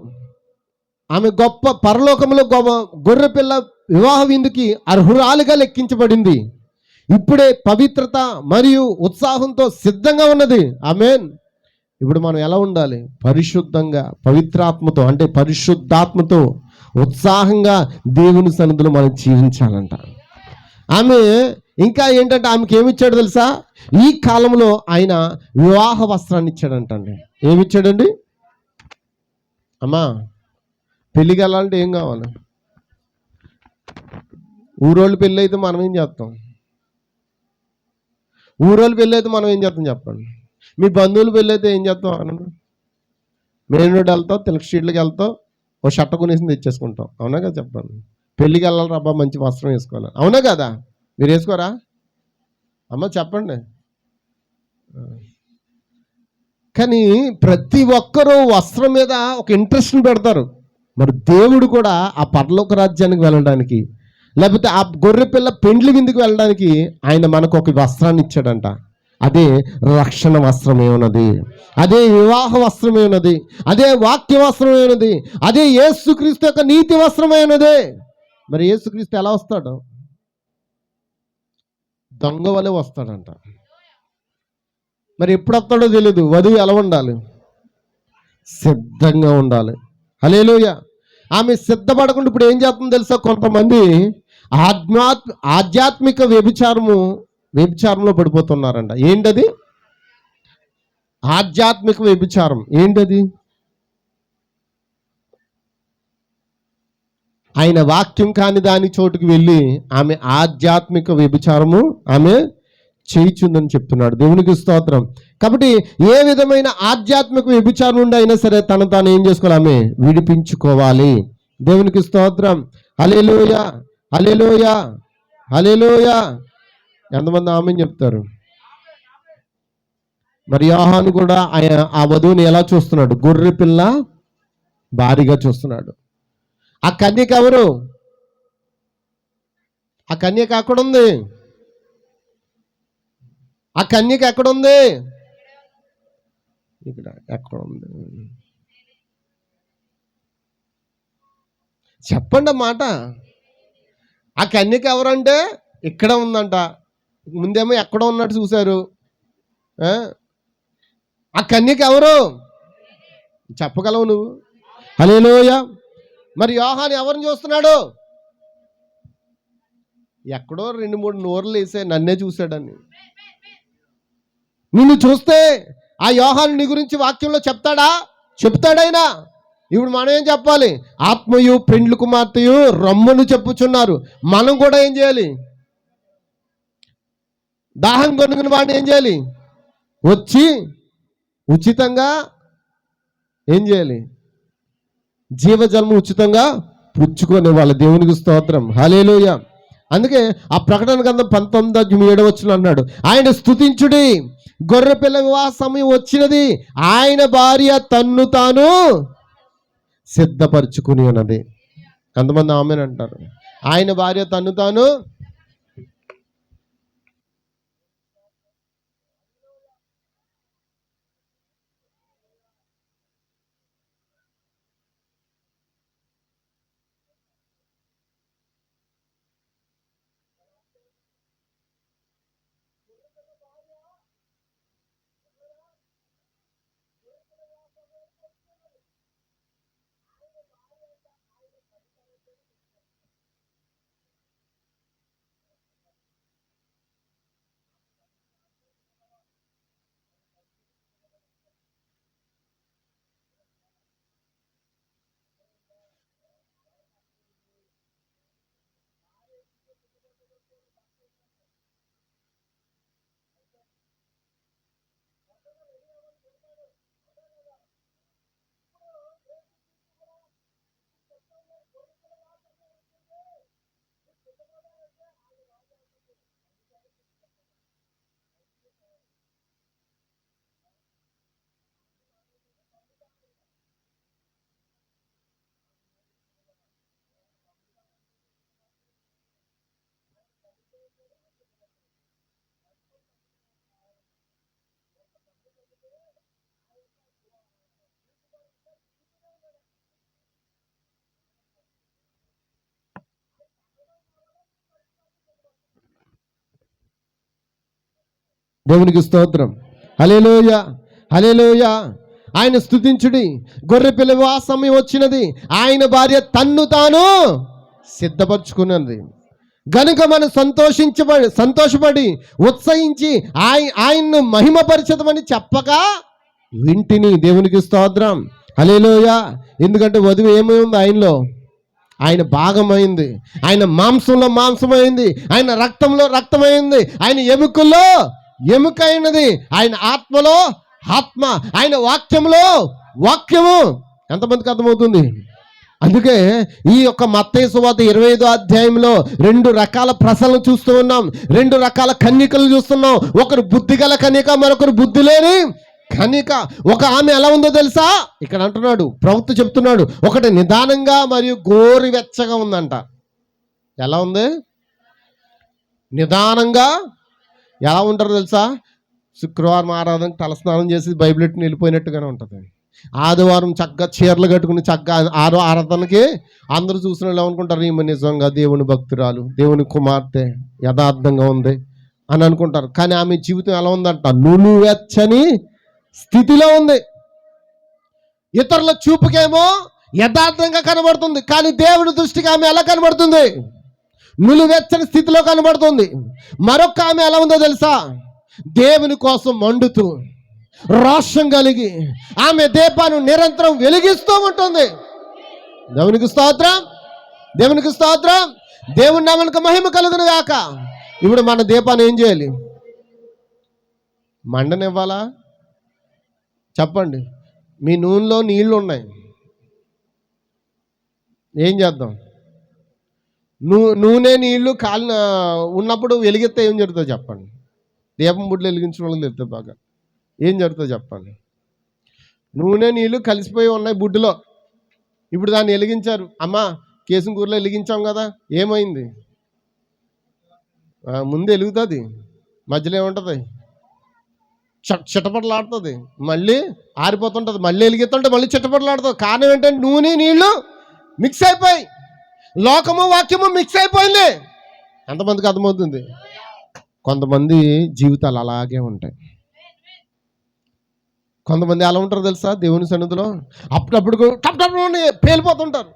ఆమె గొప్ప పరలోకంలో గొర్రె పిల్ల వివాహ విందుకి అర్హురాలుగా లెక్కించబడింది. ఇప్పుడే పవిత్రత మరియు ఉత్సాహంతో సిద్ధంగా ఉన్నది. ఆమేన్. ఇప్పుడు మనం ఎలా ఉండాలి? పరిశుద్ధంగా, పవిత్రాత్మతో, అంటే పరిశుద్ధాత్మతో ఉత్సాహంగా దేవుని సన్నిధిలో మనం జీవించాలంట. ఆమె ఇంకా ఏంటంటే, ఆమెకి ఏమిచ్చాడు తెలుసా? ఈ కాలంలో ఆయన వివాహ వస్త్రాన్ని ఇచ్చాడంటండి. ఏమిచ్చాడండి? అమ్మా, పెళ్ళికి వెళ్ళాలంటే ఏం కావాలి? ఊరోళ్ళు పెళ్ళి అయితే మనం ఏం చేస్తాం? ఊరోళ్ళు పెళ్ళి అయితే మనం ఏం చేస్తాం చెప్పండి? మీ బంధువులు పెళ్ళి అయితే ఏం చేస్తాం? అనండి. మెయిన్ రోడ్ వెళ్తాం, తిలక్ స్ట్రీట్కి వెళ్తాం, ఓ షర్ట్ కొనేసి తెచ్చేసుకుంటాం. అవునా కదా? చెప్పండి. పెళ్ళికి వెళ్ళాలి రబ్బా, మంచి వస్త్రం వేసుకోవాలి. అవునా కదా? మీరు వేసుకోరా అమ్మ? చెప్పండి. కానీ ప్రతి ఒక్కరూ వస్త్రం మీద ఒక ఇంట్రెస్ట్ని పెడతారు. మరి దేవుడు కూడా ఆ పరలోక రాజ్యానికి వెళ్ళడానికి, లేకపోతే ఆ గొర్రె పిల్ల పెండ్లి విందుకు వెళ్ళడానికి ఆయన మనకు ఒక వస్త్రాన్ని ఇచ్చాడంట. అదే రక్షణ వస్త్రమే ఉన్నది, అదే వివాహ వస్త్రమే ఉన్నది, అదే వాక్య వస్త్రమే ఉన్నది, అదే యేసుక్రీస్తు యొక్క నీతి వస్త్రమే ఉన్నది. మరి యేసుక్రీస్తు ఎలా వస్తాడు? దొంగ వలె వస్తాడంట. మరి ఎప్పుడు వస్తాడో తెలియదు. వధువు ఎలా ఉండాలి? సిద్ధంగా ఉండాలి. హల్లెలూయా. ఆమె సిద్ధపడకుండా ఇప్పుడు ఏం చేస్తుందో తెలుసా? కొంతమంది ఆధ్యాత్మిక వ్యభిచారంలో పడిపోతున్నారంట. ఏంటది? ఆధ్యాత్మిక వ్యభిచారం ఏంటది? ఆయన వాక్యం కాని దాని చోటుకు వెళ్ళి ఆమె ఆధ్యాత్మిక వ్యభిచారము ఆమె చేయిచుందని చెప్తున్నాడు. దేవునికి స్తోత్రం. కాబట్టి ఏ విధమైన ఆధ్యాత్మిక వ్యభిచారం నుండి అయినా సరే తను తాను ఏం చేసుకోవాలి? ఆమె విడిపించుకోవాలి. దేవునికి స్తోత్రం. హల్లెలూయా, హల్లెలూయా, హల్లెలూయా. ఎంతమంది ఆమేన్ చెప్తారు? మరి యోహాను కూడా ఆ వధువుని ఎలా చూస్తున్నాడు? గొర్రె పిల్ల భారీగా చూస్తున్నాడు. ఆ కన్యక ఎవరు? ఆ కన్యక ఎక్కడుంది? ఆ కన్యక ఎక్కడుంది? ఇక్కడ ఎక్కడ ఉంది? చెప్పండి మాట. ఆ కన్యక ఎవరంటే ఇక్కడ ఉందంట. ముందేమో ఎక్కడో ఉన్నట్టు చూశారు. ఆ కన్యక ఎవరు చెప్పగలవు నువ్వు? హల్లెలూయా. మరి యోహాను ఎవరిని చూస్తున్నాడు? ఎక్కడో 2-3 నోర్లు వేసే నన్నే చూశాడని. నిన్ను చూస్తే ఆ యోహాను నీ గురించి వాక్యంలో చెప్తాడా? చెప్తాడైనా. ఇప్పుడు మనం ఏం చెప్పాలి? ఆత్మయు పెండ్లు కుమార్తెయు రమ్మును చెప్పుచున్నారు. మనం కూడా ఏం చేయాలి? దాహం కొనుక్కుని వాడిని ఏం చేయాలి? వచ్చి ఉచితంగా ఏం చేయాలి? జీవజలము ఉచితంగా పుచ్చుకొని వాళ్ళ దేవునికి స్తోత్రం. హల్లెలూయా. అందుకే ఆ ప్రకటన గ్రంథం 19:7 అన్నాడు, ఆయన స్తుతించుడి, గొర్రె పిల్ల వివాహ సమయం వచ్చినది, ఆయన భార్య తన్ను తాను సిద్ధపరచుకుని ఉన్నది. కొంతమంది ఆమెన్ అంటారు. ఆయన భార్య తన్ను తాను. దేవునికి స్తోత్రం. హల్లెలూయా. హల్లెలూయా. ఆయన స్తుతించుడి, గొర్రె పిల్ల వివాహ సమయం వచ్చినది, ఆయన భార్య తన్ను తాను సిద్ధపరచుకున్నది గనుక మనం సంతోషపడి ఉత్సహించి ఆయన్ను మహిమపరిచదమని చెప్పక వింటిని. దేవునికి స్తోత్రం. హల్లెలూయా. ఎందుకంటే వధువు ఏమైంది? ఆయనలో ఆయన భాగమైంది, ఆయన మాంసంలో మాంసమైంది, ఆయన రక్తంలో రక్తమైంది, ఆయన ఎముకల్లో ఎముకైనది, ఆయన ఆత్మలో ఆత్మ, ఆయన వాక్యంలో వాక్యము. ఎంతమందికి అర్థమవుతుంది? అందుకే ఈ యొక్క మత్తయి సువార్త 25వ అధ్యాయంలో 2 రకాల ప్రశ్నలు చూస్తూ ఉన్నాం, 2 రకాల కన్యకలు చూస్తున్నాం. ఒకరు బుద్ధి గల కన్యక, మరొకరు బుద్ధి లేని కన్యక. ఒక ఆమె ఎలా ఉందో తెలుసా? ఇక్కడ అంటున్నాడు, ప్రవక్త చెప్తున్నాడు, ఒకటి నిదానంగా మరియు గోరువెచ్చగా ఉందంట. ఎలా ఉంది? నిదానంగా. ఎలా ఉంటారో తెలుసా? శుక్రవారం ఆరాధనకు తలస్నానం చేసి బైబిల్ ఎట్టుని వెళ్ళిపోయినట్టుగానే ఉంటుంది. ఆదివారం చక్కగా చీరలు కట్టుకుని చక్కగా ఆరాధనకి అందరూ చూసిన వాళ్ళు ఏమనుకుంటారు? ఈమె నిజంగా దేవుని భక్తురాలు, దేవుని కుమార్తె, యథార్థంగా ఉంది అని అనుకుంటారు. కానీ ఆమె జీవితం ఎలా ఉందంట? నులువెచ్చని స్థితిలో ఉంది. ఇతరుల చూపుకేమో యథార్థంగా కనబడుతుంది, కానీ దేవుని దృష్టికి ఆమె ఎలా కనబడుతుంది? నులువెచ్చని స్థితిలో కనబడుతుంది. మరొక ఆమె ఎలా ఉందో తెలుసా? దేవుని కోసం మండుతూ రోషం కలిగి ఆమె దీపాన్ని నిరంతరం వెలిగిస్తూ ఉంటుంది. దేవునికి స్తోత్రం. దేవునికి స్తోత్రం. దేవుని నామానికి మహిమ కలుగును గాక. ఇప్పుడు మన దీపాన్ని ఏం చేయాలి? మండనివ్వాలా? చెప్పండి. మీ నూనెలో నీళ్లు ఉన్నాయి, ఏం చేద్దాం? నూనె నీళ్లు కాలిన ఉన్నప్పుడు వెలిగిస్తే ఏం జరుగుతుందో చెప్పండి. దీపం బుడ్లు వెలిగించిన వాళ్ళకి తెలుస్తుంది బాగా. ఏం జరుగుతుందో చెప్పండి. నూనె నీళ్లు కలిసిపోయి ఉన్నాయి బుడ్డులో. ఇప్పుడు దాన్ని వెలిగించారు. అమ్మా కేసుకూరలో వెలిగించాం కదా, ఏమైంది? ముందు వెలుగుతుంది, మధ్యలో ఏముంటుంది? చిట్టపటలాడుతుంది, మళ్ళీ ఆరిపోతుంటుంది, మళ్ళీ వెలిగిస్తుంటే మళ్ళీ చిట్టపటలాడుతుంది. కారణం ఏంటంటే నూనె నీళ్ళు మిక్స్ అయిపోయి, లోకము వాక్యము మిక్స్ అయిపోయింది. ఎంతమందికి అర్థమవుతుంది? కొంతమంది జీవితాలు అలాగే ఉంటాయి. కొంతమంది ఎలా ఉంటారో తెలుసా? దేవుని సన్నిధిలో అప్పుడప్పుడు టప్ టప్ పేలిపోతుంటారు,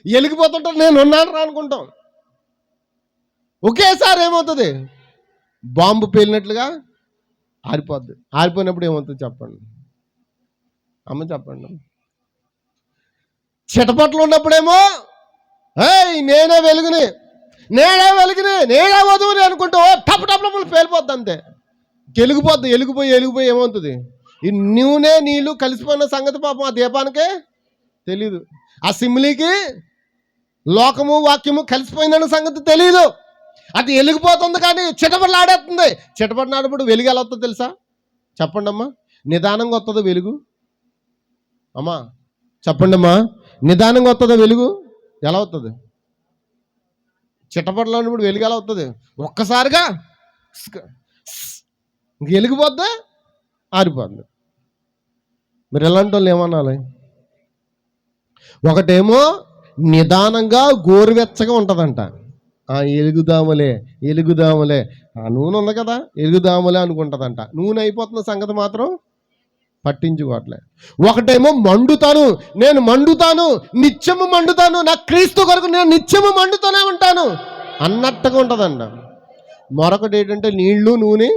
వెలిగిపోతుంటారు. నేను ఉన్నాను రా అనుకుంటాం. ఒకేసారి ఏమవుతుంది? బాంబు పేలినట్లుగా ఆరిపోద్ది. ఆరిపోయినప్పుడు ఏమవుతుంది చెప్పండి అమ్మ, చెప్పండి. చిటపట్లు ఉన్నప్పుడేమో నేనే వెలుగుని, నేనే వధువుని అనుకుంటూ టప్ టప్ పేలిపోద్ది. అంతే, వెలిగిపోయి ఏమవుతుంది? ఈ నూనె నీళ్ళు కలిసిపోయిన సంగతి పాపం ఆ దీపానికే తెలీదు. ఆ సిమ్లీకి లోకము వాక్యము కలిసిపోయిందన్న సంగతి తెలీదు. అది వెలిగిపోతుంది కానీ చిటపట్లు ఆడేస్తుంది. చిటపట్లు ఆడినప్పుడు వెలుగు ఎలా వస్తుందో తెలుసా? చెప్పండి అమ్మా. నిదానంగా వస్తుందో వెలుగు? అమ్మా చెప్పండి అమ్మా, నిదానంగా వస్తుందో వెలుగు? ఎలా వస్తుంది? చిటపట్లు ఆడినప్పుడు వెలుగు ఎలా వస్తుంది? ఒక్కసారిగా వెలిగిపోద్దా, ఆరిపోద్ది. మీరు ఎలాంటి వాళ్ళు ఏమనాలి? ఒకటేమో నిదానంగా గోరువెచ్చగా ఉంటుందంట. ఎలుగుదాములే ఆ నూనె ఉంది కదా, ఎలుగుదాములే అనుకుంటుందంట. నూనె అయిపోతున్న సంగతి మాత్రం పట్టించుకోవట్లే. ఒకటేమో నేను మండుతాను, నిత్యము మండుతాను, నా క్రీస్తు కొరకు నేను నిత్యము మండుతూనే ఉంటాను అన్నట్టుగా ఉంటుందంట. మరొకటి ఏంటంటే నీళ్లు నూనె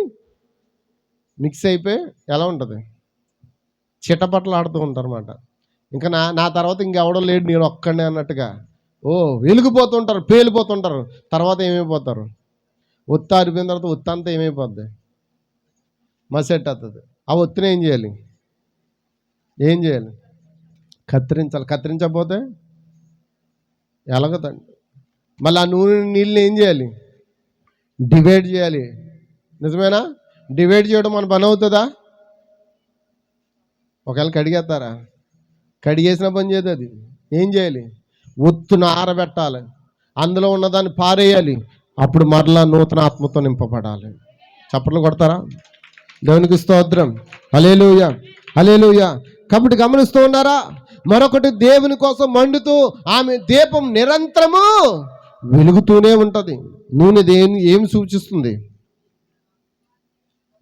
మిక్స్ అయిపోయి ఎలా ఉంటుంది? చిటపట్లు ఆడుతూ ఉంటారు అన్నమాట. ఇంకా నా తర్వాత ఇంకెవడో లేడు, నేను ఒక్కడే అన్నట్టుగా వెలిగిపోతుంటారు, పేలిపోతుంటారు. తర్వాత ఏమైపోతారు? ఒత్తి ఆరిపోయిన తర్వాత ఒత్తి అంతా ఏమైపోద్ది? మసెట్ అవుతుంది. ఆ ఒత్తిని ఏం చేయాలి? కత్తిరించాలి. కత్తిరించకపోతే ఎలాగదండి. మళ్ళీ ఆ నూనె నీళ్ళని ఏం చేయాలి? డివైడ్ చేయాలి. నిజమేనా? డివైడ్ చేయడం మన పని అవుతుందా? ఒకవేళ కడిగేస్తారా? కడిగేసిన పని చేయదు. అది ఏం చేయాలి? ఒత్తున ఆరబెట్టాలి, అందులో ఉన్నదాన్ని పారేయాలి, అప్పుడు మరలా నూతన ఆత్మతో నింపబడాలి. చప్పట్లు కొడతారా? దేవునికి స్తోత్రం. హల్లెలూయా, హల్లెలూయా. కాబట్టి గమనిస్తూ ఉన్నారా? మరొకటి, దేవుని కోసం మండుతూ ఆమె దీపం నిరంతరము వెలుగుతూనే ఉంటుంది. నూనె ఏమి సూచిస్తుంది?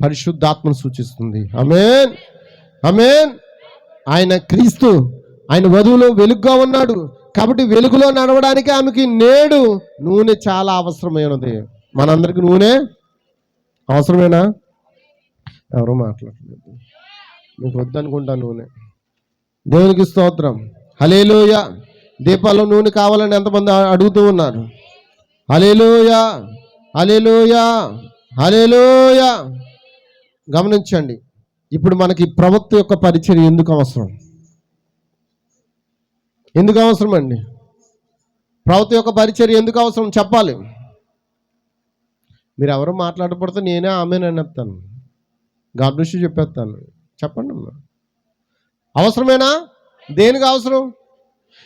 పరిశుద్ధాత్మను సూచిస్తుంది. ఆమేన్, ఆమేన్. ఆయన క్రీస్తు, ఆయన వధువులో వెలుగుగా ఉన్నాడు. కాబట్టి వెలుగులో నడవడానికి ఆమెకి నేడు నూనె చాలా అవసరమైనది. మనందరికి నూనె అవసరమేనా? ఎవరు మాట్లాడలేదు, మీకు వద్దనుకుంటా నూనె. దేవునికి స్తోత్రం. హల్లెలూయా. దీపాల్లో నూనె కావాలని ఎంతమంది అడుగుతూ ఉన్నారు? హల్లెలూయా, హల్లెలూయా, హల్లెలూయా. గమనించండి, ఇప్పుడు మనకి ప్రవక్త యొక్క పరిచర్య ఎందుకు అవసరం? ఎందుకు అవసరం అండి? ప్రవక్త యొక్క పరిచర్య ఎందుకు అవసరం చెప్పాలి. మీరు ఎవరు మాట్లాడకూడదు, నేనే ఆమెనని చెప్తాను, గాడ్ బ్లెస్ యు చెప్పేస్తాను. చెప్పండి అమ్మా, అవసరమేనా? దేనికి అవసరం?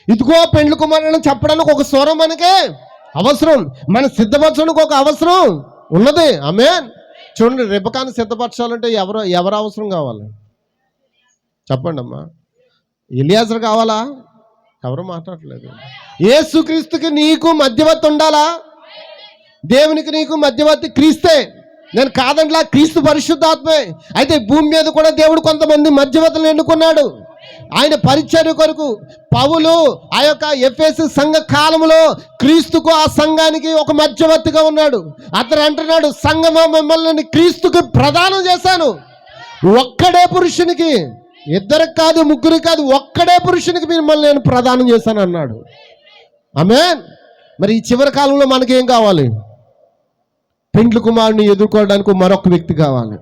ఇదిగో పెండ్లి కుమారుని చెప్పడానికి ఒక స్వరం మనకే అవసరం, మన సిద్ధపరచడానికి ఒక అవసరం ఉన్నది. ఆమేన్. చూడండి, రెబెకాను సిద్ధపరచాలంటే ఎవరు అవసరం కావాలి? చెప్పండి అమ్మా. ఎలియాజరు కావాలా? ఎవరు మాట్లాడలేదు. యేసుక్రీస్తుకి నీకు మధ్యవర్తి ఉండాలా? దేవునికి నీకు మధ్యవర్తి క్రీస్తే. నేను కాదంట్లా, క్రీస్తు పరిశుద్ధాత్మే. అయితే భూమి మీద కూడా దేవుడు కొంతమంది మధ్యవర్తులను ఎన్నుకున్నాడు ఆయన పరిచర్య కొరకు. పౌలు ఆ యొక్క ఎఫెసు సంఘ కాలంలో క్రీస్తుకు, ఆ సంఘానికి ఒక మధ్యవర్తిగా ఉన్నాడు. అతను అంటున్నాడు, సంఘమా మిమ్మల్ని క్రీస్తుకు ప్రదానం చేశాను. ఒక్కడే పురుషునికి, ఇద్దరికి కాదు, ముగ్గురికి కాదు, ఒక్కడే పురుషునికి మిమ్మల్ని నేను ప్రదానం చేశాను అన్నాడు. ఆమేన్. మరి ఈ చివరి కాలంలో మనకేం కావాలి? పెండ్లి కుమారుని ఎదుర్కోవడానికి మరొక వ్యక్తి కావాలి,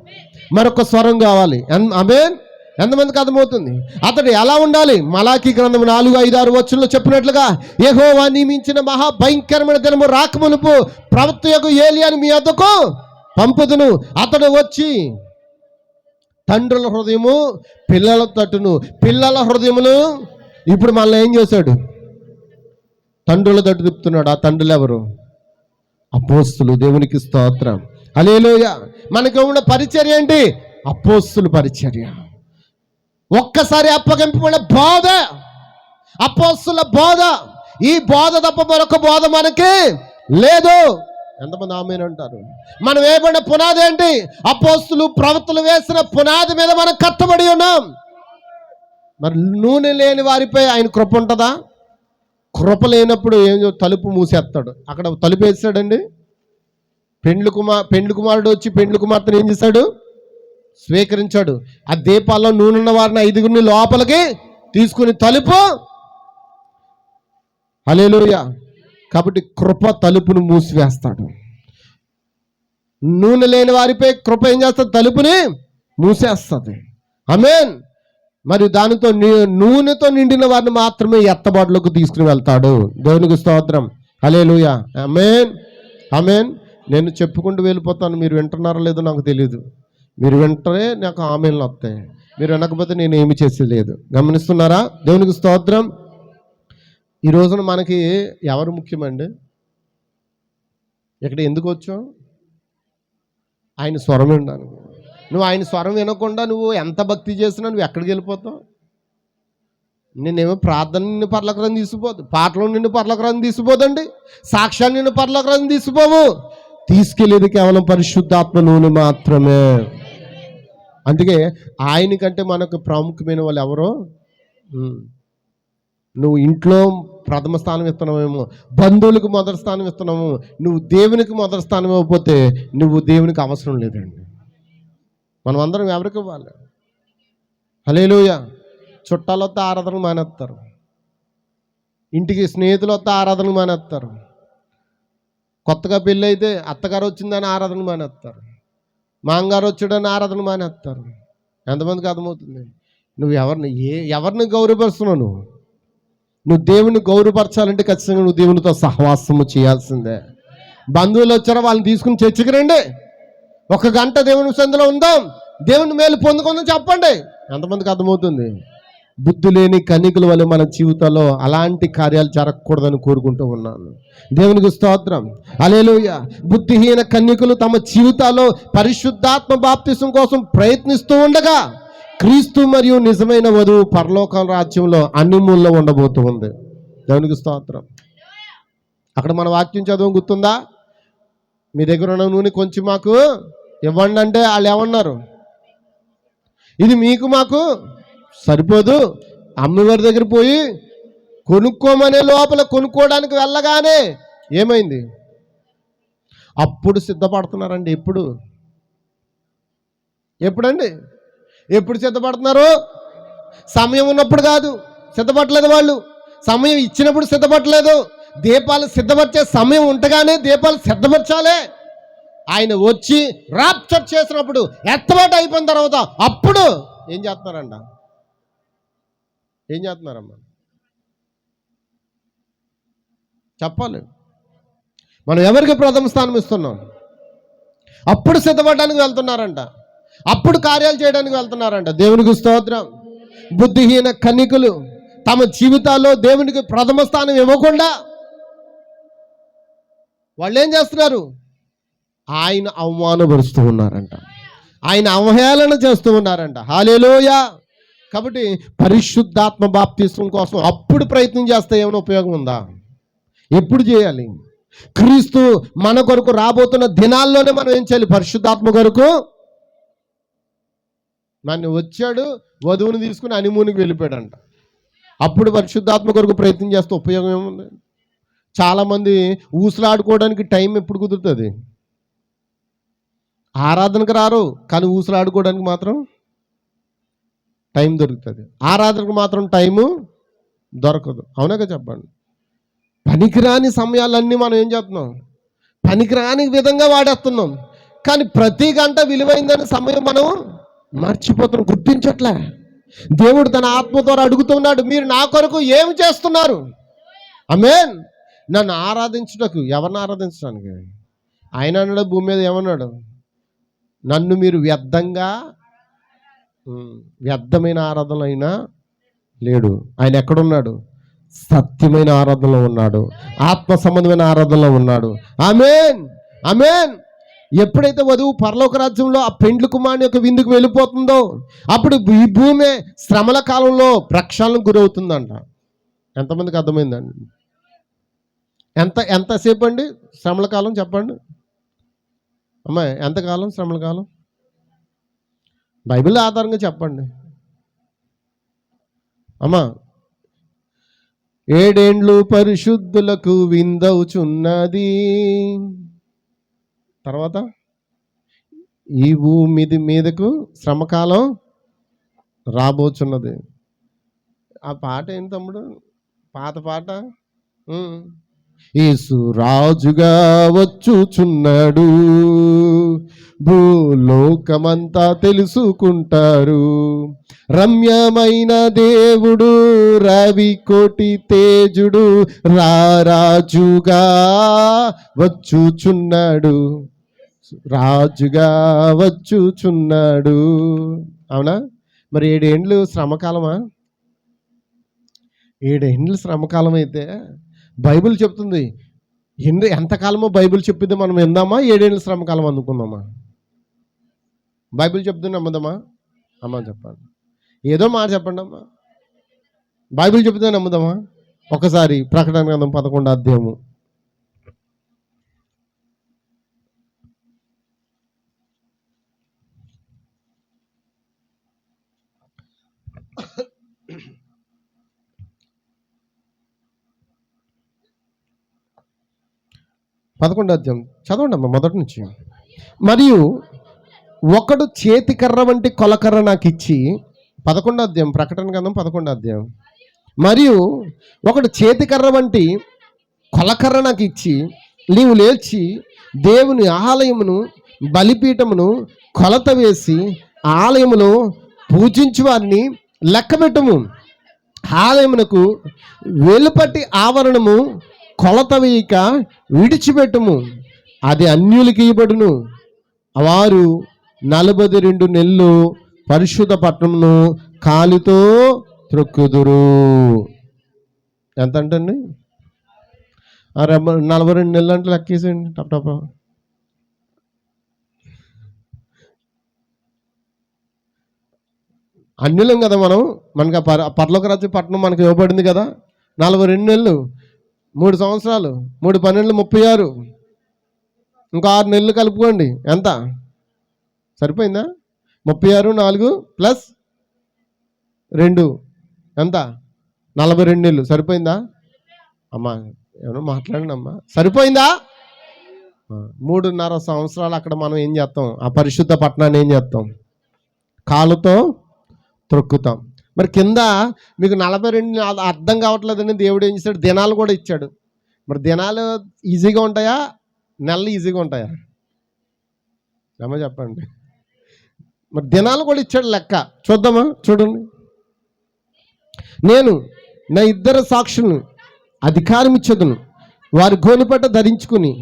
మరొక స్వరం కావాలి. ఆమేన్. ఎంతమందికి అర్థమవుతుంది? అతడు ఎలా ఉండాలి? మలాకీ గ్రంథం 4-5-6 వచనంలో చెప్పినట్లుగా, యెహోవా నియమించిన మహా భయంకరమైన దినము రాకమునుపు ప్రవక్త యొక్క ఏలియాను మీ వద్దకు పంపుదును. అతడు వచ్చి తండ్రుల హృదయము పిల్లల తట్టును, పిల్లల హృదయమును. ఇప్పుడు మనల్ని ఏం చేశాడు? తండ్రుల తట్టు తిప్పుతున్నాడు. ఆ తండ్రులు ఎవరు? అపోస్తులు. దేవునికి స్తోత్రం. హల్లెలూయా. మనకు ఉన్న పరిచర్య ఏంటి? అపోస్తుల పరిచర్య. ఒక్కసారి అప్పగింపబడిన బోధ, అపోస్తుల బోధ. ఈ బోధ తప్ప మరొక బోధ మనకి లేదు. ఎంతమంది ఆమేన్ అంటారు? మనం వేయబడిన పునాది ఏంటి? అపోస్తులు ప్రవక్తలు వేసిన పునాది మీద మనం కట్టబడి ఉన్నాం. మరి నూనె లేని వారిపై ఆయన కృప ఉంటుందా? కృప లేనప్పుడు ఏం తలుపు మూసేస్తాడు. అక్కడ తలుపు వేసాడండి. పెండ్లి కుమారుడు వచ్చి పెండ్లి కుమార్తెను ఏం చేశాడు? స్వీకరించాడు. ఆ దీపాల్లో నూనె ఉన్న వారిని 5గురిని లోపలికి తీసుకుని తలుపు. హల్లెలూయా. కాబట్టి కృప తలుపును మూసివేస్తాడు. నూనె లేని వారిపై కృప ఏం చేస్తుంది? తలుపుని మూసేస్తుంది. ఆమేన్. మరి దానితో నూనెతో నిండిన వారిని మాత్రమే ఎత్తబాటులోకి తీసుకుని వెళ్తాడు. దేవునికి స్తోత్రం. హల్లెలూయా. ఆమేన్, ఆమేన్. నేను చెప్పుకుంటూ వెళ్ళిపోతాను. మీరు వింటున్నారో లేదో నాకు తెలియదు. మీరు వింటే నాకు ఆమేన్లు వస్తాయి. మీరు వినకపోతే నేను ఏమి చేసేది లేదు. గమనిస్తున్నారా? దేవునికి స్తోత్రం. ఈ రోజున మనకి ఎవరు ముఖ్యమండి? ఇక్కడ ఎందుకు వచ్చావు? ఆయన స్వరం వినడానికి. నువ్వు ఆయన స్వరం వినకుండా నువ్వు ఎంత భక్తి చేసినా నువ్వు ఎక్కడికి వెళ్ళిపోతావు? నేనేమో ప్రార్థన నిన్ను పర్లకరాన్ని తీసిపోదు, పాటలు నిన్ను పర్లకరాన్ని తీసిపోదండి, సాక్ష్యాన్ని నిన్ను పర్లకరాన్ని తీసిపోవు. తీసుకెళ్ళేది కేవలం పరిశుద్ధాత్మ నూనె మాత్రమే. అందుకే ఆయనకంటే మనకు ప్రాముఖ్యమైన వాళ్ళు ఎవరో? నువ్వు ఇంట్లో ప్రథమ స్థానం ఇస్తున్నావేమో, బంధువులకు మొదటి స్థానం ఇస్తున్నాము, నువ్వు దేవునికి మొదటి స్థానం ఇవ్వకపోతే నువ్వు దేవునికి అవసరం లేదండి. మనం అందరం ఎవరికి ఇవ్వాలి? హల్లెలూయా. చుట్టాలు వస్తే ఆరాధన మానేస్తారు, ఇంటికి స్నేహితులు వస్తే ఆరాధన మానేస్తారు, కొత్తగా పెళ్ళి అయితే అత్తగారు వచ్చిందని ఆరాధన మానేస్తారు, మాంగారు వచ్చాడని ఆరాధన మానేస్తారు. ఎంతమందికి అర్థమవుతుంది? నువ్వు ఎవరిని గౌరవపరుస్తున్నావు? నువ్వు దేవుని గౌరవపరచాలంటే ఖచ్చితంగా నువ్వు దేవునితో సహవాసము చేయాల్సిందే. బంధువులు వచ్చారో వాళ్ళని తీసుకుని చర్చికి రండి, 1 గంట దేవుని సందులో ఉందాం, దేవుని మేలు పొందుకుందాం చెప్పండి. ఎంతమందికి అర్థమవుతుంది? బుద్ధి లేని కన్నికల వల్ల మన జీవితంలో అలాంటి కార్యాలు జరగకూడదని కోరుకుంటూ ఉన్నాను. దేవునికి స్తోత్రం. హల్లెలూయా. బుద్ధిహీన కన్నికలు తమ జీవితాల్లో పరిశుద్ధాత్మ బాప్తిసం కోసం ప్రయత్నిస్తూ ఉండగా క్రీస్తు మరియు నిజమైన వధువు పరలోక రాజ్యంలో అన్నిమూలలో ఉండబోతూ ఉంది. దేవునికి స్తోత్రం. అక్కడ మన వాక్యం చదువు గుర్తుందా? మీ దగ్గర ఉన్న నూనె కొంచెం మాకు ఇవ్వండి అంటే వాళ్ళు ఏమన్నారు? ఇది మీకు మాకు సరిపోదు, అమ్మవారి దగ్గర పోయి కొనుక్కోమనే లోపల కొనుక్కోవడానికి వెళ్ళగానే ఏమైంది? అప్పుడు సిద్ధపడుతున్నారండి. ఎప్పుడండి? ఎప్పుడు సిద్ధపడుతున్నారు? సమయం ఉన్నప్పుడు కాదు, సిద్ధపడలేదు వాళ్ళు. సమయం ఇచ్చినప్పుడు సిద్ధపడలేదు. దీపాలు సిద్ధపరిచే సమయం ఉంటగానే దీపాలు సిద్ధపరచాలి. ఆయన వచ్చి రాప్చర్ చేసినప్పుడు, ఎత్తబాటు అయిపోయిన తర్వాత అప్పుడు ఏం చేస్తున్నారంట? ఏం చేస్తున్నారమ్మా? చెప్పాలి. మనం ఎవరికి ప్రథమ స్థానం ఇస్తున్నాం? అప్పుడు సిద్ధపడడానికి వెళ్తున్నారంట, అప్పుడు కార్యాలు చేయడానికి వెళ్తున్నారంట. దేవునికి స్తోత్రం. బుద్ధిహీన కన్నికలు తమ జీవితాల్లో దేవునికి ప్రథమ స్థానం ఇవ్వకుండా వాళ్ళు ఏం చేస్తున్నారు? ఆయన అవమానపరుస్తూ ఉన్నారంట, ఆయన అవహేళన చేస్తూ ఉన్నారంట. హల్లెలూయా. కాబట్టి పరిశుద్ధాత్మ బాప్తిస్వం కోసం అప్పుడు ప్రయత్నం చేస్తే ఏమైనా ఉపయోగం ఉందా? ఎప్పుడు చేయాలి? క్రీస్తు మన కొరకు రాబోతున్న దినాల్లోనే మనం ఏం చేయాలి? పరిశుద్ధాత్మ కొరకు మన వచ్చాడు, వధువుని తీసుకుని హనీమూన్కి వెళ్ళిపోయాడంట. అప్పుడు పరిశుద్ధాత్మ కొరకు ప్రయత్నం చేస్తే ఉపయోగం ఏముంది? చాలామంది ఊసలాడుకోవడానికి టైం ఎప్పుడు కుదురుతుంది? ఆరాధనకు రారు, కానీ ఊసలాడుకోవడానికి మాత్రం టైం దొరుకుతుంది. ఆరాధనకు మాత్రం టైము దొరకదు. అవునాక చెప్పండి. పనికిరాని సమయాలన్నీ మనం ఏం చేస్తున్నాం? పనికిరాని విధంగా వాడేస్తున్నాం. కానీ ప్రతి గంట విలువైందని సమయం మనం మర్చిపోతున్నాం, గుర్తించట్లే. దేవుడు తన ఆత్మ ద్వారా అడుగుతున్నాడు, మీరు నా కొరకు ఏమి చేస్తున్నారు? ఆమేన్. నన్ను ఆరాధించుటకు. ఎవరిని ఆరాధించడానికి? ఆయన అన్నాడు, భూమి మీద ఏమన్నాడు? నన్ను మీరు వ్యర్థమైన ఆరాధన అయినా లేడు. ఆయన ఎక్కడున్నాడు? సత్యమైన ఆరాధనలో ఉన్నాడు, ఆత్మ సంబంధమైన ఆరాధనలో ఉన్నాడు. ఆమేన్, ఆమేన్. ఎప్పుడైతే వధువు పరలోక రాజ్యంలో ఆ పెండ్లి కుమారుని యొక్క విందుకు వెళ్ళిపోతుందో అప్పుడు ఈ భూమి శ్రమల కాలంలో ప్రక్షాళనకు గురవుతుందంట. ఎంతమందికి అర్థమైందండి? ఎంతసేపు అండి శ్రమల కాలం చెప్పండి అమ్మాయి? ఎంతకాలం శ్రమల కాలం? బైబిల్ ఆధారంగా చెప్పండి అమ్మా. 7 ఏండ్లు పరిశుద్ధులకు విందవుచున్నది. తర్వాత ఈ భూమి మీదకు శ్రమకాలం రాబోచున్నది. ఆ పాట ఏంటి తమ్ముడు? పాత పాట. యేసు రాజుగా వచ్చుచున్నాడు, భూలోకమంతా తెలుసుకుంటారు. రమ్యమైన దేవుడు, రవి కోటి తేజుడు, రారాజుగా వచ్చుచున్నాడు, రాజుగా వచ్చుచున్నాడు. అవునా? మరి 7 ఏండ్లు శ్రమకాలమా? 7 ఏండ్లు శ్రమకాలం అయితే బైబిల్ చెప్తుంది. ఎంతకాలమో బైబిల్ చెప్పింది మనం విందామా? 7 ఏళ్ళ శ్రమకాలం అందుకుందామా? బైబిల్ చెప్తుంది నమ్ముదామా? అమ్మ చెప్పండి, ఏదో మాట చెప్పండి అమ్మా. బైబిల్ చెప్తే నమ్ముదామా? ఒకసారి ప్రకటన గ్రంథం 11వ అధ్యాయము. చదవండి అమ్మా మొదటి నుంచి. మరియు ఒకడు చేతికర్ర వంటి కొలకర్ర నాకు ఇచ్చి, 11వ అధ్యాయం ప్రకటన గ్రంథం 11వ అధ్యాయం. మరియు ఒకడు చేతికర్ర వంటి కొలకర్ర నాకు ఇచ్చి, నీవు లేచి దేవుని ఆలయమును బలిపీఠమును కొలత వేసి ఆలయములో పూజించు వారిని లెక్కబెట్టము. ఆలయమునకు వెలుపటి ఆవరణము కొలత వేయక విడిచిపెట్టుము, అది అన్యులకి ఇవ్వబడును. వారు 42 నెలలు పరిశుద్ధ పట్టణమును కాలితో త్రొక్కుదురు. ఎంత అంటండి? 42 నెలలు అంటే లెక్కేసేయండి టప్ టప్. అన్యులం కదా మనం. మనకి పరలోక రాజ్య పట్టణం మనకి ఇవ్వబడింది కదా. 42 నెలలు, 3 సంవత్సరాలు, 3 12 36, ఇంకా 6 నెలలు కలుపుకోండి. ఎంత సరిపోయిందా? 36 4 ప్లస్ 2 ఎంత? 42 నెలలు సరిపోయిందా అమ్మా? ఏమన్నా మాట్లాడండి అమ్మా, సరిపోయిందా? 3.5 సంవత్సరాలు అక్కడ మనం ఏం చేస్తాం? ఆ పరిశుద్ధ పట్టణాన్ని ఏం చేస్తాం? కాలుతో త్రొక్కుతాం. మరి కింద మీకు 42 అర్థం కావట్లేదని దేవుడు ఏం చేశాడు? దినాలు కూడా ఇచ్చాడు. మరి దినాలు ఈజీగా ఉంటాయా? నెలలు ఈజీగా ఉంటాయా? అమ్మ చెప్పండి. మరి దినాలు కూడా ఇచ్చాడు లెక్క. చూద్దామా? చూడండి. నేను నా 2 సాక్షులను అధికారం ఇచ్చదును, వారి గోనుపట్ట ధరించుకుని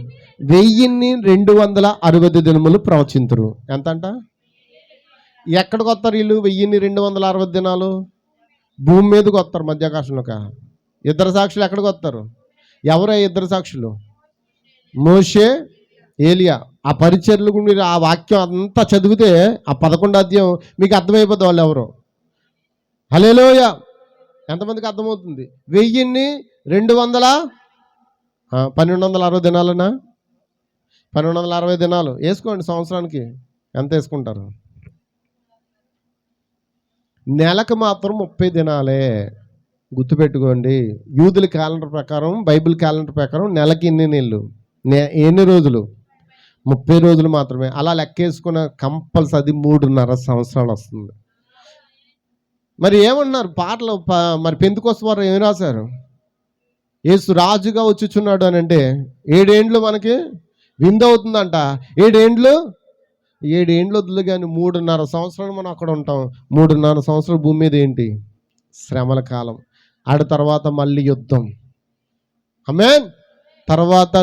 1260 దినములు ప్రవచింతురు. ఎంత అంట? ఎక్కడికి వస్తారు వీళ్ళు? 1260 దినాలు భూమి మీదకి వస్తారు, మధ్యాకాశంలోకి. 2 సాక్షులు ఎక్కడికి వస్తారు? ఎవరు 2 సాక్షులు? మోషే, ఏలియా. ఆ పరిచర్లకు మీరు ఆ వాక్యం అంతా చదివితే ఆ 11వ అధ్యాయం మీకు అర్థమైపోతుంది వాళ్ళు ఎవరు. హల్లెలూయా. ఎంతమందికి అర్థమవుతుంది? 1260 దినాలనా? 1260 దినాలు వేసుకోండి. సంవత్సరానికి ఎంత వేసుకుంటారు? నెలకు మాత్రం 30 దినాలే. గుర్తుపెట్టుకోండి. యూదుల క్యాలెండర్ ప్రకారం, బైబిల్ క్యాలెండర్ ప్రకారం నెలకి ఎన్ని నెలలు, ఎన్ని రోజులు? 30 రోజులు మాత్రమే. అలా లెక్కేసుకున్న కంపల్సరీ 3.5 సంవత్సరాలు వస్తుంది. మరి ఏమన్నారు పాటలు? మరి పెంతెకొస్తు వారు ఏమి రాశారు? యేసు రాజుగా వచ్చుచున్నాడు అని అంటే 7 ఏండ్లు మనకి విందు అవుతుందంట. 7 ఏండ్లు వద్దులు కానీ 3.5 సంవత్సరాలు మనం అక్కడ ఉంటాం. 3.5 సంవత్సరాలు భూమి మీద ఏంటి? శ్రమల కాలం. తర్వాత మళ్ళీ యుద్ధం. ఆమేన్. తర్వాత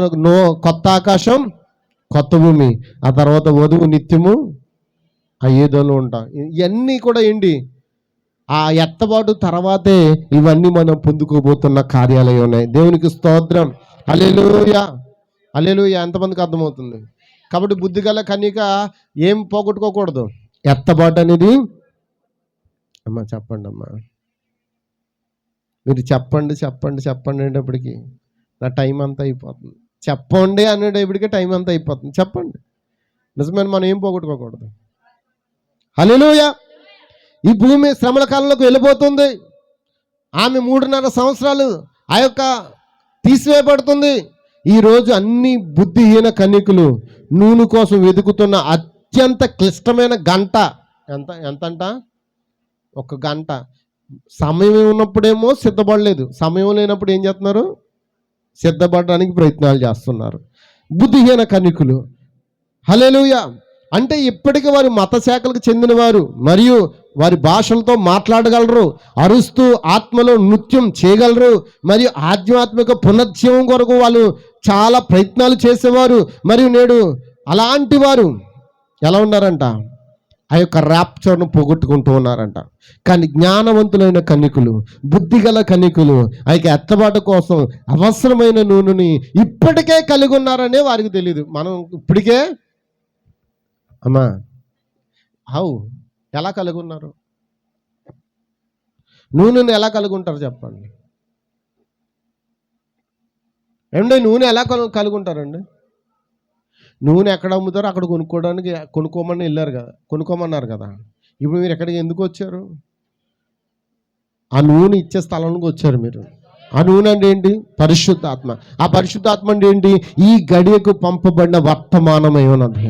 కొత్త ఆకాశం, కొత్త భూమి. ఆ తర్వాత వధువు నిత్యము ఆ ఏదోలో ఉంటాం. ఇవన్నీ కూడా ఏంటి? ఆ ఎత్తబాటు తర్వాతే ఇవన్నీ మనం పొందుకోబోతున్న కార్యాలయం ఉన్నాయి. దేవునికి స్తోత్రం. హల్లెలూయా, హల్లెలూయా. ఎంతమందికి అర్థమవుతుంది? కాబట్టి బుద్ధి గల కన్యక ఏం పోగొట్టుకోకూడదు, ఎత్తబాటు అనేది. అమ్మా చెప్పండి అమ్మా, మీరు చెప్పండి చెప్పండి చెప్పండి అనేటప్పటికి నా టైం అంతా అయిపోతుంది. చెప్పండి అనేటప్పటికే టైం అంతా అయిపోతుంది. చెప్పండి. నిజమైన మనం ఏం పోగొట్టుకోకూడదు. హల్లెలూయా. ఈ భూమి శ్రమల కాలంలోకి వెళ్ళిపోతుంది. ఆమె 3.5 సంవత్సరాలు ఆ యొక్క తీసివేయబడుతుంది. ఈరోజు అన్ని బుద్ధిహీన కన్యకులు నూనె కోసం వెతుకుతున్న అత్యంత క్లిష్టమైన గంట. ఎంతంట? 1 గంట. సమయం ఉన్నప్పుడేమో సిద్ధపడలేదు, సమయం లేనప్పుడు ఏం చేస్తున్నారు? సిద్ధపడడానికి ప్రయత్నాలు చేస్తున్నారు బుద్ధిహీన కన్యకులు. హల్లెలూయా. అంటే ఇప్పటికీ వారి మత శాఖలకు చెందినవారు, మరియు వారి భాషలతో మాట్లాడగలరు, అరుస్తూ ఆత్మలో నృత్యం చేయగలరు, మరియు ఆధ్యాత్మిక పునర్జీవం కొరకు వాళ్ళు చాలా ప్రయత్నాలు చేసేవారు. మరియు నేడు అలాంటి వారు ఎలా ఉన్నారంట? ఆ యొక్క ర్యాప్చర్ను పోగొట్టుకుంటూ ఉన్నారంట. కానీ జ్ఞానవంతులైన కన్యకులు, బుద్ధిగల కన్యకులు ఆ యొక్క ఎత్తబాటు కోసం అవసరమైన నూనెని ఇప్పటికే కలిగి ఉన్నారనే వారికి తెలియదు. మనం ఇప్పటికే అమ్మా ఎలా కలిగి ఉన్నారు? నూనెను ఎలా కలిగి ఉంటారు చెప్పండి? ఏమంటే నూనె ఎలా కలిగి ఉంటారండి? నూనె ఎక్కడ అమ్ముతారో అక్కడ కొనుక్కోమన్నారు కదా. ఇప్పుడు మీరు ఎక్కడికి ఎందుకు వచ్చారు? ఆ నూనె ఇచ్చే స్థలంలోకి వచ్చారు మీరు. ఆ నూనె అంటే ఏంటి? పరిశుద్ధాత్మ. ఆ పరిశుద్ధాత్మ అంటే ఏంటి? ఈ గడియకు పంపబడిన వర్తమానమై ఉన్నది.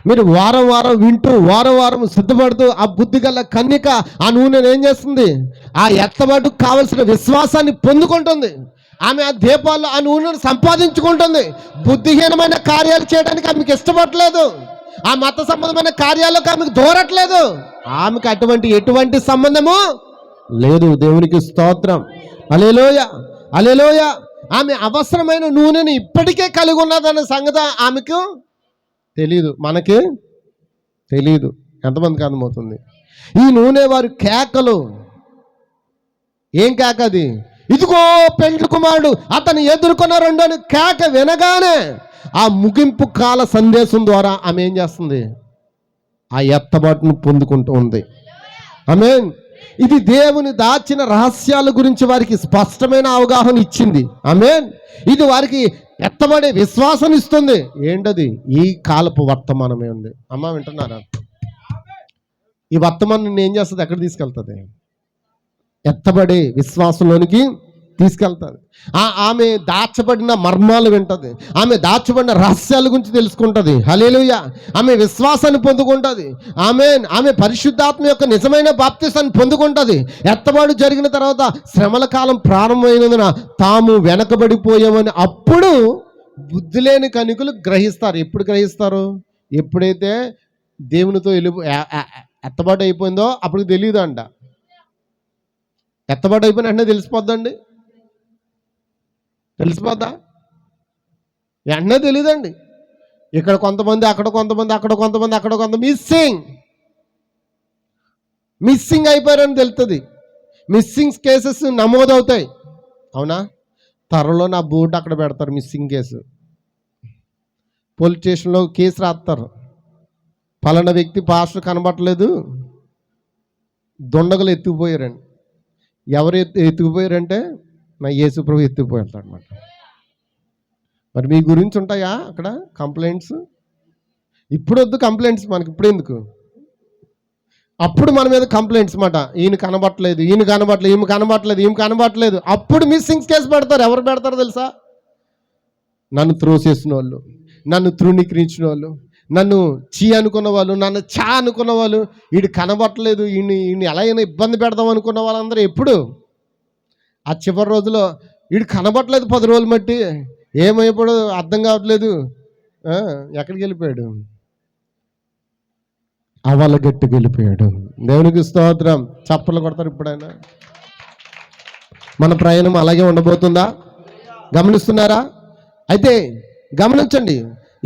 మీరు వారం వారం వింటూ, వారం వారం సిద్ధపడుతూ ఆ బుద్ధిగల కన్యక ఆ నూనెను ఏం చేస్తుంది? ఆ ఎత్తబాటుకు కావలసిన విశ్వాసాన్ని పొందుకుంటుంది. ఆమె ఆ దీపాల్లో ఆ నూనెను సంపాదించుకుంటుంది. బుద్ధిహీనమైన కార్యాలు చేయడానికి ఆమెకు ఇష్టపడలేదు. ఆ మత సంబంధమైన కార్యాలకు ఆమెకు దూరట్లేదు. ఆమెకు ఎటువంటి సంబంధము లేదు. దేవునికి స్తోత్రం. హల్లెలూయా, హల్లెలూయా. ఆమె అవసరమైన నూనెని ఇప్పటికే కలిగి ఉన్నదన్న సంగతి ఆమెకు తెలీదు, మనకి తెలీదు. ఎంతమందికి అర్థమవుతుంది? ఈ నూనె వారి కేకలు. ఏం కేక అది? ఇదిగో పెండ్లి కుమారుడు, అతను ఎదుర్కొన్న రెండోని కేక వినగానే ఆ ముగింపు కాల సందేశం ద్వారా ఆమె ఏం చేస్తుంది? ఆ ఎత్తబాటును పొందుకుంటూ ఉంది. ఆమేన్. ఇది దేవుని దాచిన రహస్యాల గురించి వారికి స్పష్టమైన అవగాహన ఇచ్చింది. ఆమేన్. ఇది వారికి ఎత్తబడే విశ్వాసం ఇస్తుంది. ఏంటది? ఈ కాలపు వర్తమానమే ఉంది. అమ్మ వింటున్నారా? ఈ వర్తమానం ఏం చేస్తుంది? ఎక్కడ తీసుకెళ్తుంది? ఎత్తబడే విశ్వాసంలోనికి తీసుకెళ్తుంది. ఆమె దాచబడిన మర్మాలు వింటది. ఆమె దాచబడిన రహస్యాల గురించి తెలుసుకుంటుంది. హల్లెలూయా. ఆమె విశ్వాసాన్ని పొందుకుంటుంది. ఆమె పరిశుద్ధాత్మ యొక్క నిజమైన బాప్తిసాన్ని పొందుకుంటుంది. ఎత్తబాటు జరిగిన తర్వాత శ్రమల కాలం ప్రారంభమైనందున తాము వెనకబడిపోయామని అప్పుడు బుద్ధి లేని కన్యకులు గ్రహిస్తారు. ఎప్పుడు గ్రహిస్తారు? ఎప్పుడైతే దేవునితో ఎత్తబాటు అయిపోయిందో అప్పుడు తెలియదు అంట. ఎత్తబాటు అయిపోయిన వెంటనే తెలిసిపోద్దండి? తెలిసిపోద్దా? వెంటనే తెలియదండి. ఇక్కడ కొంతమంది, అక్కడ కొంతమంది, అక్కడ కొంతమంది, అక్కడ కొంతమంది మిస్సింగ్ అయిపోయారని తెలుస్తుంది. మిస్సింగ్ కేసెస్ నమోదవుతాయి. అవునా? త్వరలో నా బోర్డు అక్కడ పెడతారు, మిస్సింగ్ కేసు. పోలీస్ స్టేషన్లో కేసు రాస్తారు. పలానా వ్యక్తి పాస్టర్ కనబట్టలేదు, దొండగలు ఎత్తుకుపోయారండి. ఎవరు ఎత్తుకుపోయారంటే నా యేసుప్రభు ఎత్తుకుపోయాడు అనమాట. మరి మీ గురించి ఉంటాయా అక్కడ కంప్లైంట్స్? ఇప్పుడు వద్దు కంప్లైంట్స్, మనకి ఇప్పుడు ఎందుకు? అప్పుడు మన మీద కంప్లైంట్స్ మాట. ఈయన కనబట్టలేదు, ఈయన కనబట్టలేదు, ఈమె కనబట్టలేదు, ఈమె కనబట్టలేదు. అప్పుడు మిస్సింగ్ కేసు పెడతారు. ఎవరు పెడతారో తెలుసా? నన్ను త్రోసేసిన వాళ్ళు, నన్ను తృణీకరించిన వాళ్ళు, నన్ను చీ అనుకున్న వాళ్ళు, నన్ను చా అనుకున్న వాళ్ళు, వీడు కనబట్టలేదు, ఈయన ఎలా అయినా ఇబ్బంది పెడదాం అనుకున్న వాళ్ళందరూ ఎప్పుడు ఆ చివరి రోజులో వీడు కనబట్టలేదు 10 రోజులు బట్టి ఏమైపోయాడో అర్థం కావట్లేదు, ఎక్కడికి వెళ్ళిపోయాడు? అవల గట్టుకు వెళ్ళిపోయాడు. దేవునికి స్తోత్రం. చప్పలు కొడతారు. ఇప్పుడైనా మన ప్రయాణం అలాగే ఉండబోతుందా? గమనిస్తున్నారా? అయితే గమనించండి,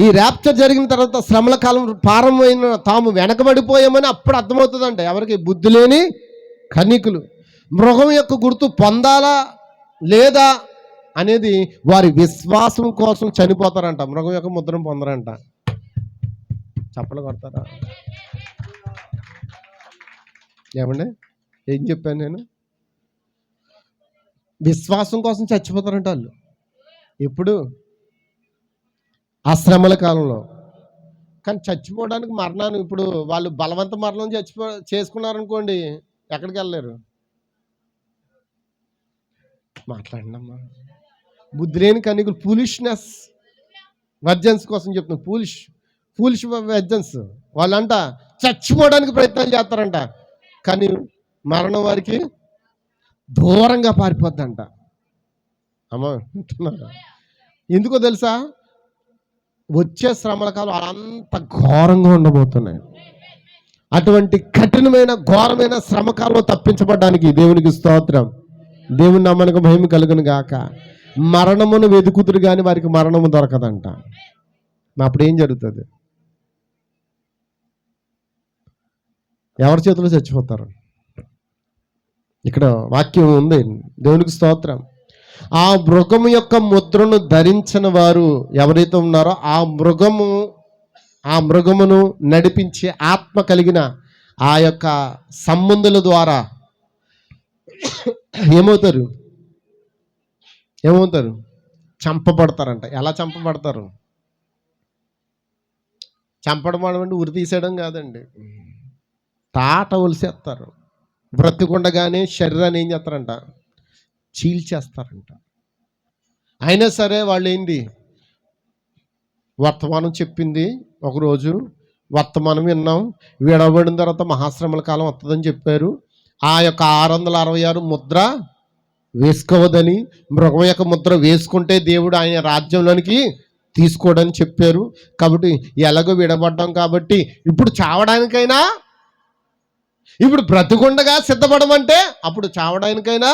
ఈ ర్యాప్చర్ జరిగిన తర్వాత శ్రమల కాలం ప్రారంభమైన తాము వెనకబడిపోయామని అప్పుడు అర్థమవుతుందంట. ఎవరికి? బుద్ధి లేని కన్నికలు మృగం యొక్క గుర్తు పొందాలా లేదా అనేది వారి విశ్వాసం కోసం చనిపోతారంట. మృగం యొక్క ముద్రను పొందరంట. చప్పలు కొడతారా? ఏమండి, ఏం చెప్పాను నేను? విశ్వాసం కోసం చచ్చిపోతారంట వాళ్ళు. ఇప్పుడు ఆ శ్రమల కాలంలో. కానీ చచ్చిపోవడానికి మరణాన్ని ఇప్పుడు వాళ్ళు బలవంత మరణం చేసుకున్నారనుకోండి, ఎక్కడికి వెళ్ళలేరు. మాట్లాడినమ్మా. బుద్ధి లేని కన్నికలు, ఫూలిష్నెస్ వర్జన్స్ కోసం చెప్తున్నా. ఫూలిష్ వర్జన్స్ వాళ్ళంట చచ్చిపోవడానికి ప్రయత్నాలు చేస్తారంట. కానీ మరణం వారికి దూరంగా పారిపోద్దంట. అమ్మా వింటున్నారా? ఎందుకో తెలుసా? వచ్చే శ్రమల కాలం అంత ఘోరంగా ఉండబోతున్నాయి. అటువంటి కఠినమైన ఘోరమైన శ్రమకాలంలో తప్పించబడడానికి దేవునికి స్తోత్రం. దేవుని నామానికి మహిమ కలుగును గాక. మరణమును వెతుకుతురు కానీ వారికి మరణము దొరకదంట. అప్పుడు ఏం జరుగుతుంది? ఎవరి చేతిలో చచ్చిపోతారు? ఇక్కడ వాక్యం ఉంది. దేవునికి స్తోత్రం. ఆ మృగము యొక్క ముద్రను ధరించిన వారు ఎవరైతే ఉన్నారో ఆ మృగమును నడిపించే ఆత్మ కలిగిన ఆ యొక్క సంబంధుల ద్వారా ఏమవుతారు? చంపబడతారంట. ఎలా చంపబడతారు? చంపడం అంటే ఉరి తీసేయడం కాదండి. తాట ఒలిసేస్తారు. బ్రతికుండగానే శరీరాన్ని ఏం చేస్తారంట? చీల్చేస్తారంట. అయినా సరే వాళ్ళు ఏంటి? వర్తమానం చెప్పింది ఒకరోజు, వర్తమానం విన్నాం, విడవబడిన తర్వాత మహాశ్రమల కాలం వస్తుందని చెప్పారు. ఆ యొక్క 666 ముద్ర వేసుకోవద్దని, మృగం యొక్క ముద్ర వేసుకుంటే దేవుడు ఆయన రాజ్యంలోనికి తీసుకోవడని చెప్పారు. కాబట్టి ఎలాగో విడబడ్డాం కాబట్టి ఇప్పుడు చావడానికైనా, ఇప్పుడు బ్రతికుండగా సిద్ధపడమంటే అప్పుడు చావడానికైనా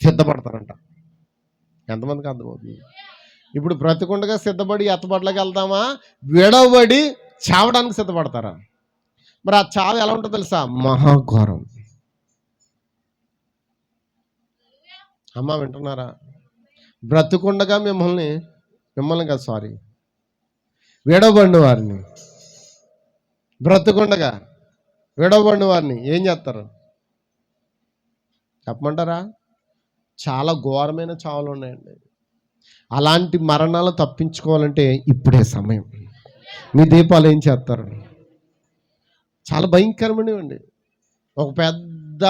సిద్ధపడతారంట. ఎంతమందికి అర్థమవుతుంది? ఇప్పుడు బ్రతికుండగా సిద్ధపడి ఎత్తబడలోకి వెళ్తామా, విడవబడి చావడానికి సిద్ధపడతారా? మరి ఆ చావు ఎలా ఉంటుందో తెలుసా? మహాఘోరం. అమ్మ వింటున్నారా? బ్రతికుండగా మిమ్మల్ని కాదు, సారీ, విడవబడిన వారిని, బ్రతికుండగా విడవబడిన వారిని ఏం చేస్తారు చెప్పమంటారా? చాలా ఘోరమైన చావులు ఉన్నాయండి. అలాంటి మరణాలు తప్పించుకోవాలంటే ఇప్పుడే సమయం. మీ దీపాలు ఏం చేస్తారు? చాలా భయంకరమైనవండి. ఒక పెద్ద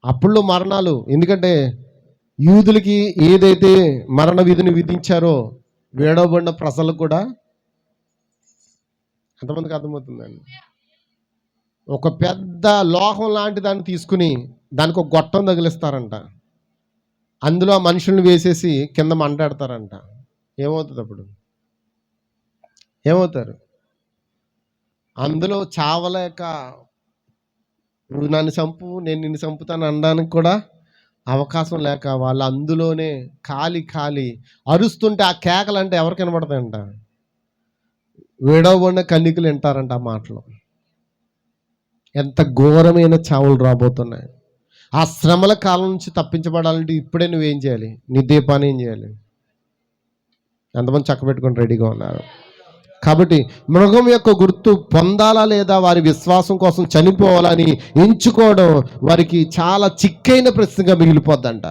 అప్పుల్లో మరణాలు. ఎందుకంటే యూదులకి ఏదైతే మరణ విధిని విధించారో వేడవబడిన ప్రజలకు కూడా, ఎంతమందికి అర్థమవుతుందండి? ఒక పెద్ద లోహం లాంటి దాన్ని తీసుకుని దానికి ఒక గొట్టం తగిలిస్తారంట. అందులో ఆ మనుషుల్ని వేసేసి కింద మంటాడతారంట. ఏమవుతుంది అప్పుడు? ఏమవుతారు? అందులో చావలేక నువ్వు నన్ను చంపు, నేను నిన్ను చంపుతాను అనడానికి కూడా అవకాశం లేక వాళ్ళు అందులోనే కాలి అరుస్తుంటే ఆ కేకలు అంటే ఎవరికి వినబడతాయంట? విడవబడిన కన్నికలు వింటారంట ఆ మాటలు. ఎంత ఘోరమైన చావులు రాబోతున్నాయి. ఆ శ్రమల కాలం నుంచి తప్పించబడాలంటే ఇప్పుడే నువ్వేం చేయాలి? నీ దీపాన్ని ఏం చేయాలి? ఎంతమంది చక్కబెట్టుకొని రెడీగా ఉన్నారు? కాబట్టి మృగం యొక్క గుర్తు పొందాలా లేదా వారి విశ్వాసం కోసం చనిపోవాలని ఎంచుకోవడం వారికి చాలా చిక్కైన ప్రశ్నగా మిగిలిపోద్దంట.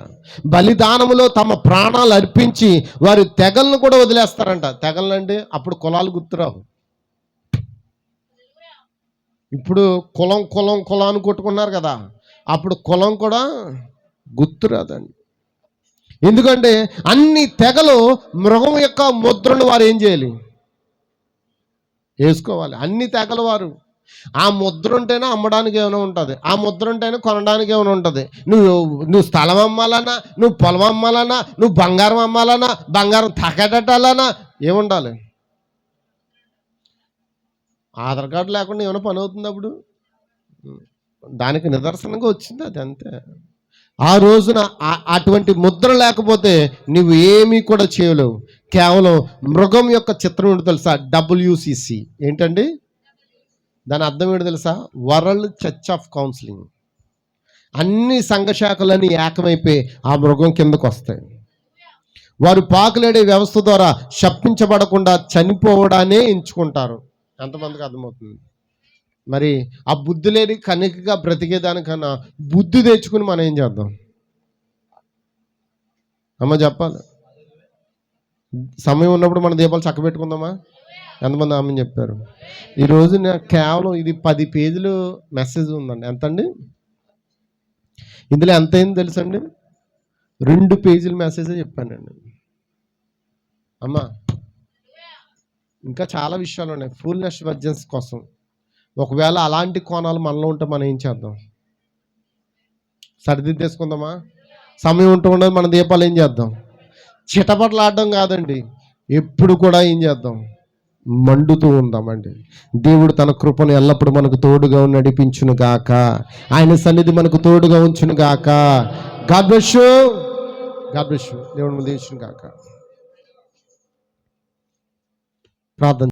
బలిదానములో తమ ప్రాణాలు అర్పించి వారి తెగలను కూడా వదిలేస్తారంట. తెగలు అంటే అప్పుడు కులాలు గుర్తురావు. ఇప్పుడు కులం కొట్టుకున్నారు కదా, అప్పుడు కులం కూడా గుర్తురాదండి. ఎందుకంటే అన్ని తెగలు మృగం యొక్క ముద్రను వారు ఏం చేయాలి? వేసుకోవాలి. అన్ని తెగల వారు. ఆ ముద్ర ఉంటేనే అమ్మడానికి ఏమైనా ఉంటుంది, ఆ ముద్ర ఉంటేనే కొనడానికి ఏమైనా ఉంటుంది. నువ్వు స్థలం అమ్మాలన్నా, నువ్వు పొలం అమ్మాలన్నా, నువ్వు బంగారం అమ్మాలన్నా, బంగారం తాకట్టాలన్నా ఏముండాలి? ఆధార్ కార్డు లేకుండా ఏమైనా పని అవుతుంది అప్పుడు? దానికి నిదర్శనంగా వచ్చింది అది, అంతే. ఆ రోజున అటువంటి ముద్ర లేకపోతే నువ్వు ఏమీ కూడా చేయలేవు. కేవలం మృగం యొక్క చిత్రం ఏంటి తెలుసా? WCC ఏంటండి? దాని అర్థం ఏంటో తెలుసా? World church of counselling. అన్ని సంఘశాఖలన్నీ ఏకమైపోయి ఆ మృగం కిందకు వస్తాయి. వారు పాకులాడే వ్యవస్థ ద్వారా శప్పించబడకుండా చనిపోవడానే ఎంచుకుంటారు. ఎంతమందికి అర్థమవుతుంది? మరి ఆ బుద్ధి లేని కనికగా బ్రతికేదానికన్నా బుద్ధి తెచ్చుకుని మనం ఏం చేద్దాం? అమ్మ చెప్పాలి. సమయం ఉన్నప్పుడు మన దీపాలు చక్కబెట్టుకుందామా? ఎంతమంది ఆమె చెప్పారు? ఈరోజు నాకు కేవలం ఇది 10 పేజీలు మెసేజ్ ఉందండి. ఎంతండి? ఇందులో ఎంత అయింది తెలుసండి? 2 పేజీల మెసేజే చెప్పానండి. అమ్మా ఇంకా చాలా విషయాలు ఉన్నాయి ఫుల్నెస్ వర్జన్స్ కోసం. ఒకవేళ అలాంటి కోణాలు మనలో ఉంటే మనం ఏం చేద్దాం? సరిదిద్దేసుకుందామా? సమయం ఉంటూ మన దీపాలు ఏం చేద్దాం? చిటపటలాడడం కాదండి, ఎప్పుడు కూడా ఏం చేద్దాం? మండుతూ ఉందామండి. దేవుడు తన కృపను ఎల్లప్పుడూ మనకు తోడుగా నడిపించును గాక. ఆయన సన్నిధి మనకు తోడుగా ఉంచును గాక. God bless you. God bless you. దేవుడు దీవించును గాక. ప్రార్థన.